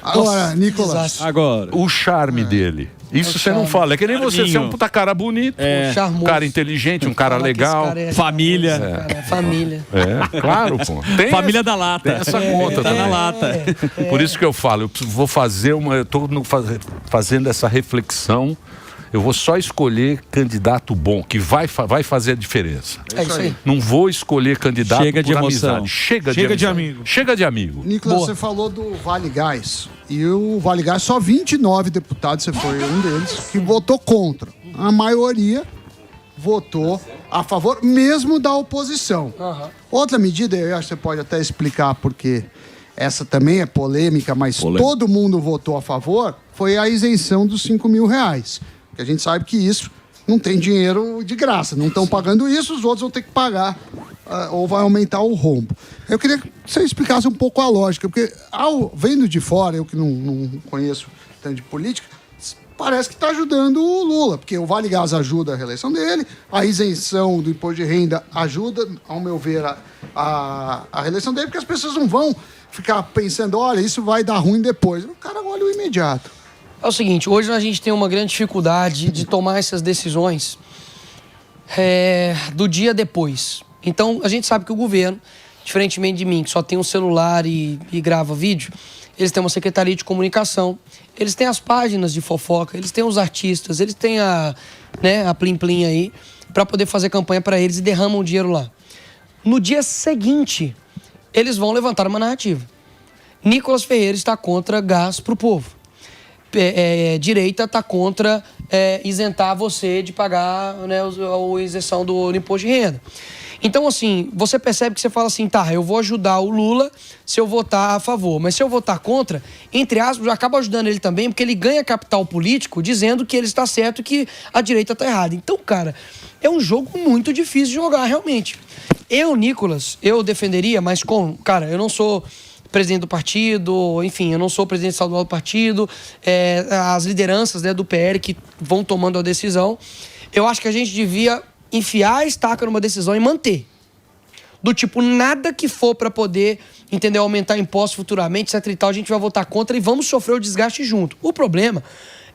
Agora, Nicolas. Agora. O charme dele. Isso você não fala. É que nem você ser um puta cara bonito, um Charmoso. cara inteligente, um cara Fala que esse legal. cara é Família. charmoso, cara, família. Claro, pô. Tem Família da lata. Tem essa conta Tá também. na lata. Por isso que eu falo, vou fazer eu tô fazendo essa reflexão. Eu vou só escolher candidato bom, que vai fazer a diferença. É isso aí. Não vou escolher candidato Chega de por emoção. amizade. Chega de amizade. amigo. Chega de amigo. Nicolas, Boa. você falou do Vale Gás. E o Vale Gás, só 29 deputados, você foi um deles, que votou contra. A maioria votou a favor, mesmo da oposição. Outra medida, eu acho que você pode até explicar porque essa também é polêmica, mas todo mundo votou a favor, foi a isenção dos R$5.000. Porque a gente sabe que isso não tem dinheiro de graça. Não estão pagando isso, os outros vão ter que pagar ou vai aumentar o rombo. Eu queria que você explicasse um pouco a lógica, porque vendo de fora, eu que não conheço tanto de política, parece que está ajudando o Lula, porque o Vale Gás ajuda a reeleição dele, a isenção do imposto de renda ajuda, ao meu ver, a reeleição dele, porque as pessoas não vão ficar pensando, olha, isso vai dar ruim depois. O cara olha o imediato. É o seguinte, hoje a gente tem uma grande dificuldade de tomar essas decisões do dia depois. Então, a gente sabe que o governo, diferentemente de mim, que só tem um celular e grava vídeo, eles têm uma secretaria de comunicação, eles têm as páginas de fofoca, eles têm os artistas, eles têm a Plim Plim aí, para poder fazer campanha para eles e derramam dinheiro lá. No dia seguinte, eles vão levantar uma narrativa. Nicolas Ferreira está contra gás para o povo. Direita está contra isentar você de pagar a isenção do imposto de renda. Então, assim, você percebe que você fala assim, tá, eu vou ajudar o Lula se eu votar a favor, mas se eu votar contra, entre aspas, eu acabo ajudando ele também, porque ele ganha capital político dizendo que ele está certo e que a direita está errada. Então, cara, é um jogo muito difícil de jogar, realmente. Nicolas, eu defenderia, mas cara, eu não sou presidente do partido, enfim, eu não sou presidente estadual do partido, as lideranças do PL que vão tomando a decisão, eu acho que a gente devia enfiar a estaca numa decisão e manter. Do tipo, nada que for para poder, entendeu, aumentar impostos futuramente, etc e tal, a gente vai votar contra e vamos sofrer o desgaste junto. O problema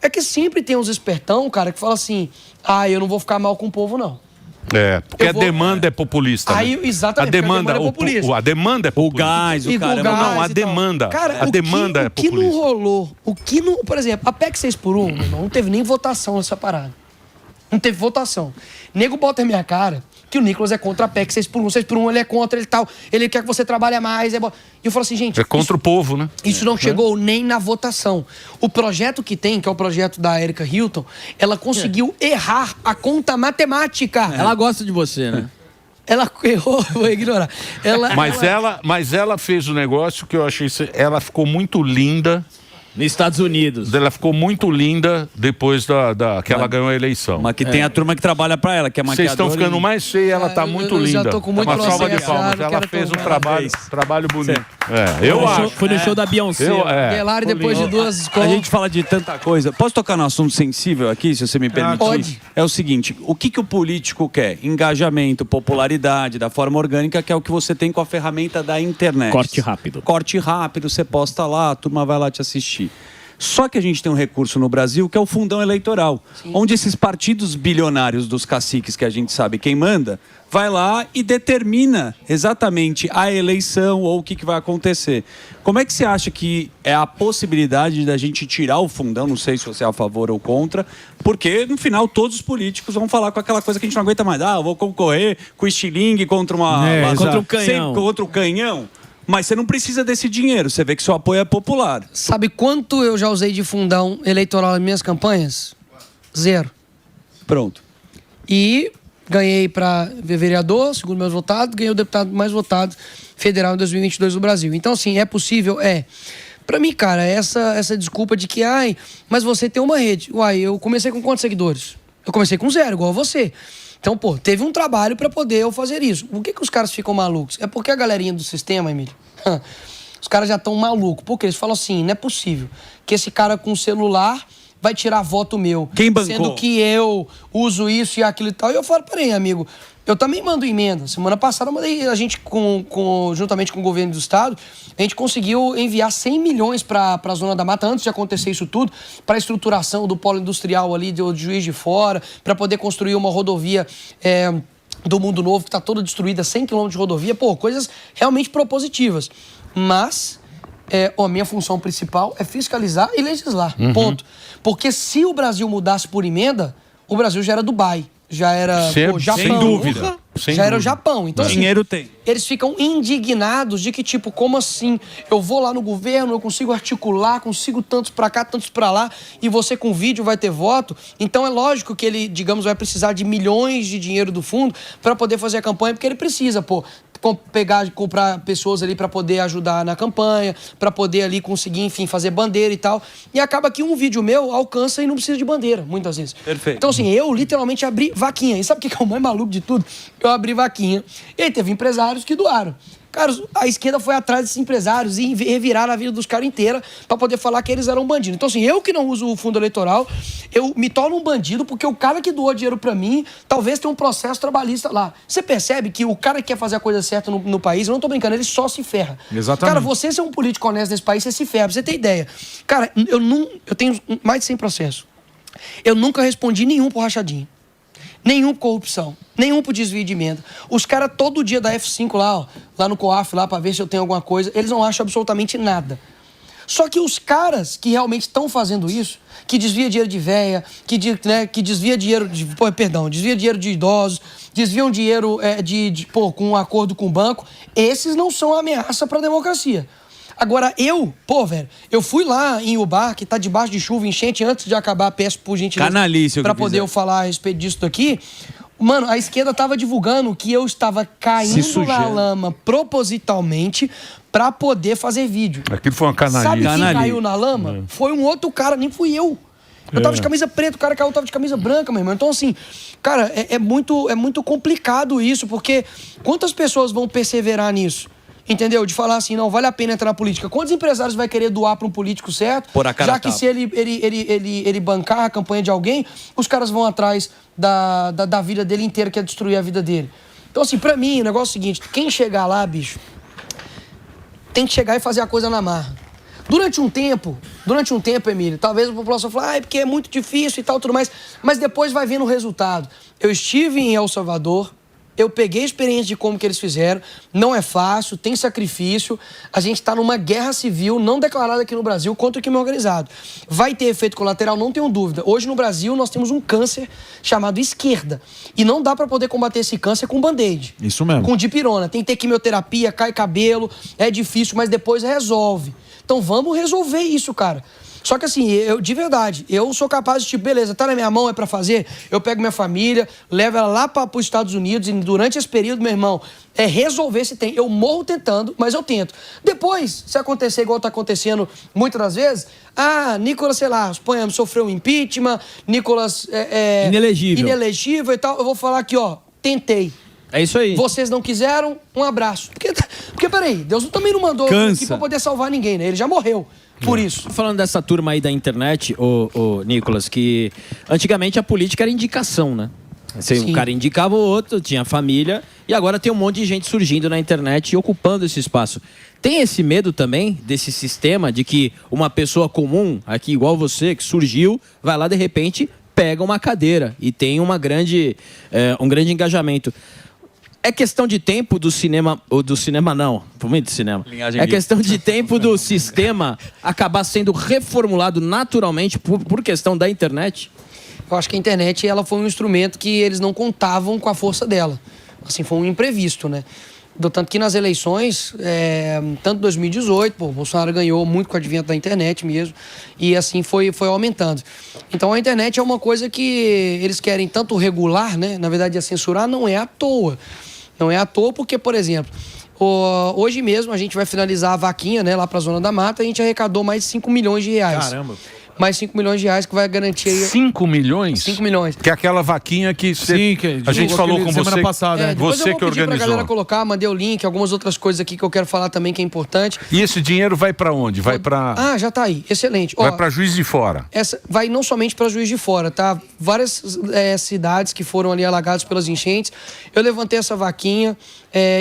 é que sempre tem uns espertão, cara, que fala assim, eu não vou ficar mal com o povo, não. Porque a demanda é populista. Exatamente, a demanda é populista. A demanda é populista. O gás, o caramba. Não, a demanda. Cara, a demanda é populista. O que não rolou, por exemplo, a PEC 6x1, meu irmão, não teve nem votação nessa parada. Não teve votação. Nego bota na minha cara que o Nicolas é contra a PEC 6x1. 6x1 ele é contra, ele tal. Ele quer que você trabalhe mais. E eu falo assim, gente... É contra o povo, né? Isso não chegou nem na votação. O projeto que tem, que é o projeto da Erika Hilton, ela conseguiu errar a conta matemática. Ela gosta de você, né? Ela errou, vou ignorar. Mas ela fez o negócio que eu achei... Ela ficou muito linda... Nos Estados Unidos. Ela ficou muito linda depois que ela ganhou a eleição. Mas que tem a turma que trabalha pra ela, que é maquiadora. Vocês estão ficando mais feia, ela tá muito linda. Já tô com muito uma salva de palmas. Ela fez um trabalho bonito. Eu acho. Foi no show da Beyoncé. Delari, depois de duas escolas. A gente fala de tanta coisa. Posso tocar num assunto sensível aqui, se você me permitir? Pode. É o seguinte, o que o político quer? Engajamento, popularidade, da forma orgânica, que é o que você tem com a ferramenta da internet. Corte rápido. Corte rápido, você posta lá, a turma vai lá te assistir. Só que a gente tem um recurso no Brasil que é o fundão eleitoral, onde esses partidos bilionários dos caciques, que a gente sabe quem manda, vai lá e determina exatamente a eleição ou o que vai acontecer. Como é que você acha que é a possibilidade da gente tirar o fundão? Não sei se você é a favor ou contra, porque no final todos os políticos vão falar com aquela coisa que a gente não aguenta mais. Eu vou concorrer com o estilingue contra contra um canhão. Contra o canhão. Mas você não precisa desse dinheiro, você vê que seu apoio é popular. Sabe quanto eu já usei de fundão eleitoral nas minhas campanhas? 0. Pronto. E ganhei para vereador, segundo meus votados, ganhei o deputado mais votado federal em 2022 do Brasil. Então, assim, é possível? Pra mim, cara, essa desculpa de que, mas você tem uma rede. Eu comecei com quantos seguidores? Eu comecei com 0, igual você. Então, teve um trabalho para poder eu fazer isso. Por que os caras ficam malucos? É porque a galerinha do sistema, Emílio, os caras já estão malucos. Porque eles falam assim, não é possível que esse cara com celular vai tirar voto meu. Quem bancou? Sendo que eu uso isso e aquilo e tal. E eu falo, peraí, amigo, eu também mando emenda. Semana passada, a gente, juntamente com o governo do estado, a gente conseguiu enviar 100 milhões para a Zona da Mata, antes de acontecer isso tudo, para a estruturação do polo industrial ali, de Juiz de Fora, para poder construir uma rodovia do Mundo Novo, que está toda destruída, 100 quilômetros de rodovia. Coisas realmente propositivas. Mas a minha função principal é fiscalizar e legislar. Ponto. Porque se o Brasil mudasse por emenda, o Brasil já era Dubai. Já era Japão. Sem dúvida. Era o Japão. Então, dinheiro tem. Eles ficam indignados de que, como assim? Eu vou lá no governo, eu consigo articular, consigo tantos pra cá, tantos pra lá, e você com vídeo vai ter voto. Então é lógico que ele, vai precisar de milhões de dinheiro do fundo pra poder fazer a campanha, porque ele precisa, comprar pessoas ali para poder ajudar na campanha, para poder ali conseguir, enfim, fazer bandeira e tal. E acaba que um vídeo meu alcança e não precisa de bandeira, muitas vezes. Perfeito. Então, assim, eu literalmente abri vaquinha. E sabe o que é o mais maluco de tudo? Eu abri vaquinha. E aí teve empresários que doaram. Cara, a esquerda foi atrás desses empresários e reviraram a vida dos caras inteira para poder falar que eles eram bandidos. Então, assim, eu que não uso o fundo eleitoral, eu me torno um bandido porque o cara que doou dinheiro para mim talvez tenha um processo trabalhista lá. Você percebe que o cara que quer fazer a coisa certa no país, eu não tô brincando, ele só se ferra. Exatamente. Cara, você ser um político honesto nesse país, você se ferra. Pra você ter ideia. Cara, eu tenho mais de 100 processos. Eu nunca respondi nenhum por rachadinha. Nenhum por corrupção, nenhum por desvio de emenda. Os caras todo dia da F5 lá, ó, lá no COAF, lá pra ver se eu tenho alguma coisa, eles não acham absolutamente nada. Só que os caras que realmente estão fazendo isso, que desvia dinheiro de véia, que desvia dinheiro de... desvia dinheiro de idosos, desviam dinheiro com um acordo com o banco, esses não são ameaça pra democracia. Agora, eu fui lá em Ubá, que tá debaixo de chuva, enchente, antes de acabar, peço por gentileza, pra poder eu falar a respeito disso daqui. Mano, a esquerda tava divulgando que eu estava caindo na lama propositalmente pra poder fazer vídeo. Aquilo foi uma canalice. Sabe quem caiu na lama? Foi um outro cara, nem fui eu. Eu tava de camisa preta, o cara caiu, tava de camisa branca, meu irmão. Então, assim, cara, é muito complicado isso, porque quantas pessoas vão perseverar nisso? Entendeu? De falar assim, não, vale a pena entrar na política. Quantos empresários vai querer doar para um político certo? Já que se ele bancar a campanha de alguém, os caras vão atrás da vida dele inteira, que é destruir a vida dele. Então, assim, pra mim, o negócio é o seguinte, quem chegar lá, bicho, tem que chegar e fazer a coisa na marra. Durante um tempo, Emílio, talvez a população fale, é porque é muito difícil e tal, tudo mais, mas depois vai vendo o resultado. Eu estive em El Salvador, eu peguei a experiência de como que eles fizeram, não é fácil, tem sacrifício, a gente está numa guerra civil não declarada aqui no Brasil contra o crime organizado. Vai ter efeito colateral, não tenho dúvida. Hoje no Brasil nós temos um câncer chamado esquerda e não dá para poder combater esse câncer com band-aid. Isso mesmo. Com dipirona, tem que ter quimioterapia, cai cabelo, é difícil, mas depois resolve. Então vamos resolver isso, cara. Só que assim, de verdade, eu sou capaz de, beleza, tá na minha mão, é pra fazer, eu pego minha família, levo ela lá para os Estados Unidos e durante esse período, meu irmão, é resolver se tem. Eu morro tentando, mas eu tento. Depois, se acontecer igual tá acontecendo muitas das vezes, Nicolas, sei lá, suponhamos, sofreu um impeachment, Nicolas inelegível e tal, eu vou falar aqui, ó, tentei. É isso aí. Vocês não quiseram, um abraço. Porque peraí, Deus também não mandou aqui pra poder salvar ninguém, né? Ele já morreu. Por isso. Falando dessa turma aí da internet, ô Nicolas, que antigamente a política era indicação, né? Assim, o cara indicava o outro, tinha família, e agora tem um monte de gente surgindo na internet e ocupando esse espaço. Tem esse medo também desse sistema de que uma pessoa comum, aqui igual você, que surgiu, vai lá de repente, pega uma cadeira e tem um grande engajamento. É questão de tempo do cinema, ou do cinema não, muito cinema. É questão de tempo do sistema acabar sendo reformulado naturalmente por questão da internet? Eu acho que a internet ela foi um instrumento que eles não contavam com a força dela. Assim, foi um imprevisto, né? Tanto que nas eleições, tanto 2018, o Bolsonaro ganhou muito com o advento da internet mesmo, e assim foi aumentando. Então a internet é uma coisa que eles querem tanto regular, né? Na verdade, censurar não é à toa. Não é à toa porque, por exemplo, hoje mesmo a gente vai finalizar a vaquinha, né, lá para a Zona da Mata, a gente arrecadou mais de 5 milhões de reais. Caramba! Mais 5 milhões de reais que vai garantir aí... 5 milhões? 5 milhões. Que é aquela vaquinha que a gente falou com você semana passada. Você que organizou. Pra galera colocar, mandei o link, algumas outras coisas aqui que eu quero falar também que é importante. E esse dinheiro vai para onde? Vai para... já tá aí. Excelente. Vai para Juiz de Fora. Vai não somente para Juiz de Fora, tá? Várias cidades que foram ali alagadas pelas enchentes. Eu levantei essa vaquinha,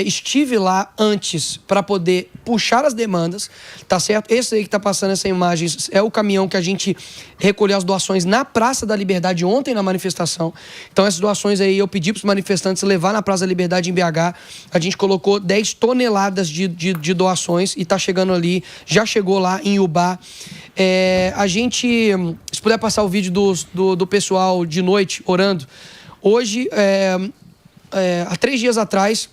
estive lá antes para poder puxar as demandas, tá certo? Esse aí que tá passando essa imagem é o caminhão que a gente recolheu as doações na Praça da Liberdade ontem na manifestação. Então essas doações aí eu pedi para os manifestantes levar na Praça da Liberdade em BH. A gente colocou 10 toneladas de doações e tá chegando ali, já chegou lá em Ubá. A gente, se puder passar o vídeo do pessoal de noite orando. Hoje, há 3 dias atrás,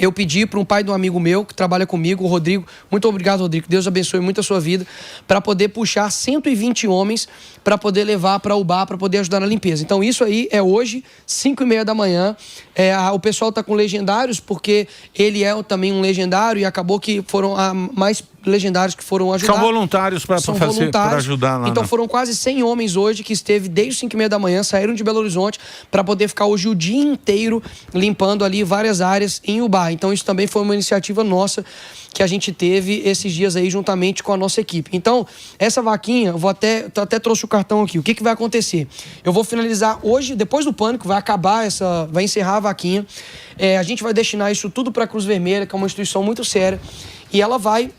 eu pedi para um pai de um amigo meu que trabalha comigo, o Rodrigo, muito obrigado, Rodrigo, Deus abençoe muito a sua vida, para poder puxar 120 homens para poder levar para o bar, para poder ajudar na limpeza. Então isso aí é hoje, 5h30 da manhã. O pessoal está com legendários, porque ele é também um legendário e acabou que foram mais legendários que foram ajudar. São voluntários para ajudar lá. Então foram quase 100 homens hoje que esteve desde 5h30 da manhã, saíram de Belo Horizonte para poder ficar hoje o dia inteiro limpando ali várias áreas em Ubá. Então isso também foi uma iniciativa nossa que a gente teve esses dias aí juntamente com a nossa equipe. Então, essa vaquinha, eu até trouxe o cartão aqui. O que vai acontecer? Eu vou finalizar hoje, depois do Pânico, vai encerrar a vaquinha. A gente vai destinar isso tudo para a Cruz Vermelha, que é uma instituição muito séria, e ela vai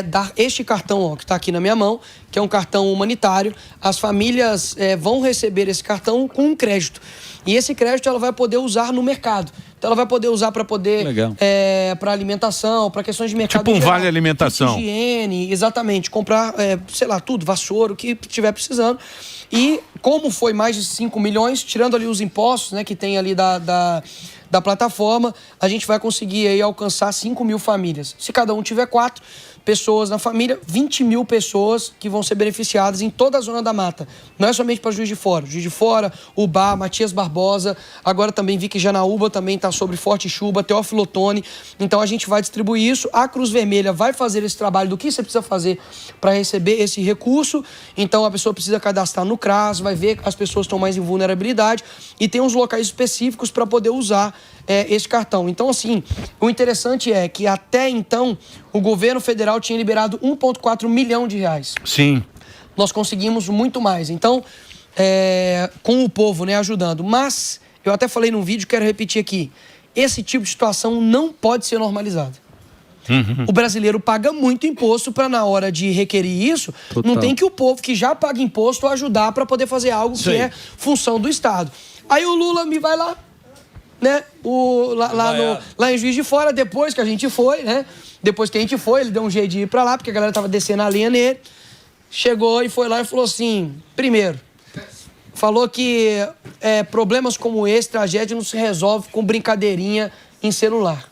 dar este cartão, que está aqui na minha mão, que é um cartão humanitário. As famílias vão receber esse cartão com um crédito. E esse crédito ela vai poder usar no mercado. Então ela vai poder usar para para alimentação, para questões de mercado. Tipo um vale alimentação. Higiene, exatamente. Comprar, sei lá, tudo, vassoura, o que estiver precisando. E como foi mais de 5 milhões, tirando ali os impostos, né, que tem ali da plataforma, a gente vai conseguir aí alcançar 5 mil famílias. Se cada um tiver 4 pessoas na família, 20 mil pessoas que vão ser beneficiadas em toda a Zona da Mata. Não é somente para Juiz de Fora, Ubá, Matias Barbosa, agora também vi que Janaúba também está sobre Forte Chuba, Teófilo Otoni. Então a gente vai distribuir isso. A Cruz Vermelha vai fazer esse trabalho do que você precisa fazer para receber esse recurso. Então a pessoa precisa cadastrar no CRAS, vai ver que as pessoas estão mais em vulnerabilidade e tem uns locais específicos para poder usar esse cartão. Então, assim, o interessante é que até então o governo federal tinha liberado 1,4 milhão de reais. Sim. Nós conseguimos muito mais. Então, com o povo, né, ajudando. Mas, eu até falei num vídeo, quero repetir aqui, esse tipo de situação não pode ser normalizado. O brasileiro paga muito imposto para, na hora de requerir isso, não tem que o povo que já paga imposto ajudar para poder fazer algo que é função do Estado. Aí o Lula me vai lá, né? Lá em Juiz de Fora, depois que a gente foi, né? Depois que a gente foi, ele deu um jeito de ir pra lá, porque a galera tava descendo a linha nele. Chegou e foi lá e falou assim: primeiro, falou que problemas como esse, tragédia, não se resolve com brincadeirinha em celular.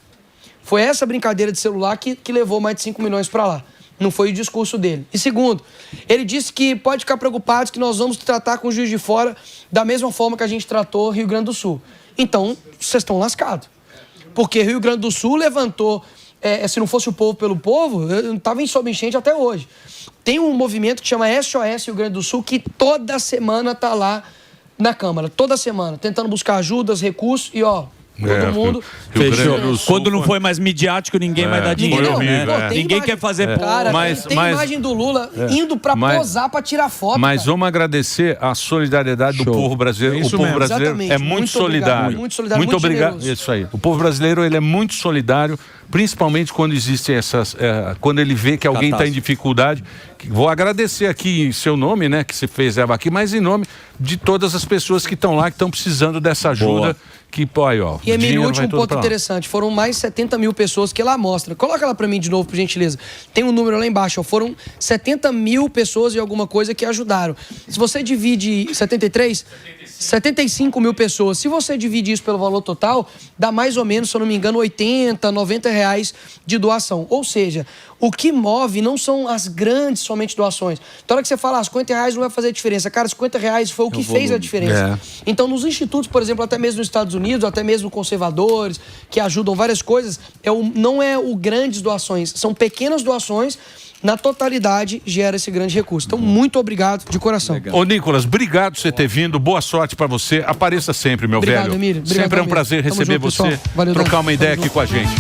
Foi essa brincadeira de celular que levou mais de 5 milhões pra lá. Não foi o discurso dele. E segundo, ele disse que pode ficar preocupado que nós vamos tratar com o Juiz de Fora da mesma forma que a gente tratou Rio Grande do Sul. Então, vocês estão lascados. Porque Rio Grande do Sul levantou, se não fosse o povo pelo povo, estava em sob enchente até hoje. Tem um movimento que chama SOS Rio Grande do Sul, que toda semana está lá na Câmara. Toda semana, tentando buscar ajudas, recursos e, todo mundo fechou. Quando não foi mais midiático, ninguém vai dar dinheiro, né? Ninguém quer fazer Cara, tem imagem do Lula indo pra posar pra tirar foto. Mas vamos agradecer a solidariedade do povo brasileiro. O povo brasileiro é muito solidário. Muito obrigado. Isso aí. O povo brasileiro, ele é muito solidário, principalmente quando existem essas... quando ele vê que alguém está em dificuldade. Vou agradecer aqui em seu nome, né, que você fez aqui, mas em nome de todas as pessoas que estão lá, que estão precisando dessa ajuda. E Emílio, último ponto interessante, foram mais 70 mil pessoas que lá mostra. Coloca lá pra mim de novo, por gentileza. Tem um número lá embaixo, foram 70 mil pessoas e alguma coisa que ajudaram. Se você divide 75 mil pessoas, se você divide isso pelo valor total, dá mais ou menos, se eu não me engano, 80, 90 reais de doação. Ou seja, o que move não são as grandes somente doações. Então, na hora que você fala, 50 reais não vai fazer diferença. Cara, 50 reais foi o que fez a diferença. Então, nos institutos, por exemplo, até mesmo nos Estados Unidos, até mesmo conservadores, que ajudam várias coisas, não é o grandes doações, são pequenas doações. Na totalidade, gera esse grande recurso. Então, muito obrigado de coração. Ô, Nicolas, obrigado por você ter vindo. Boa sorte pra você. Apareça sempre, meu velho. Emílio. Sempre é um prazer receber você, trocar uma ideia aqui com a gente.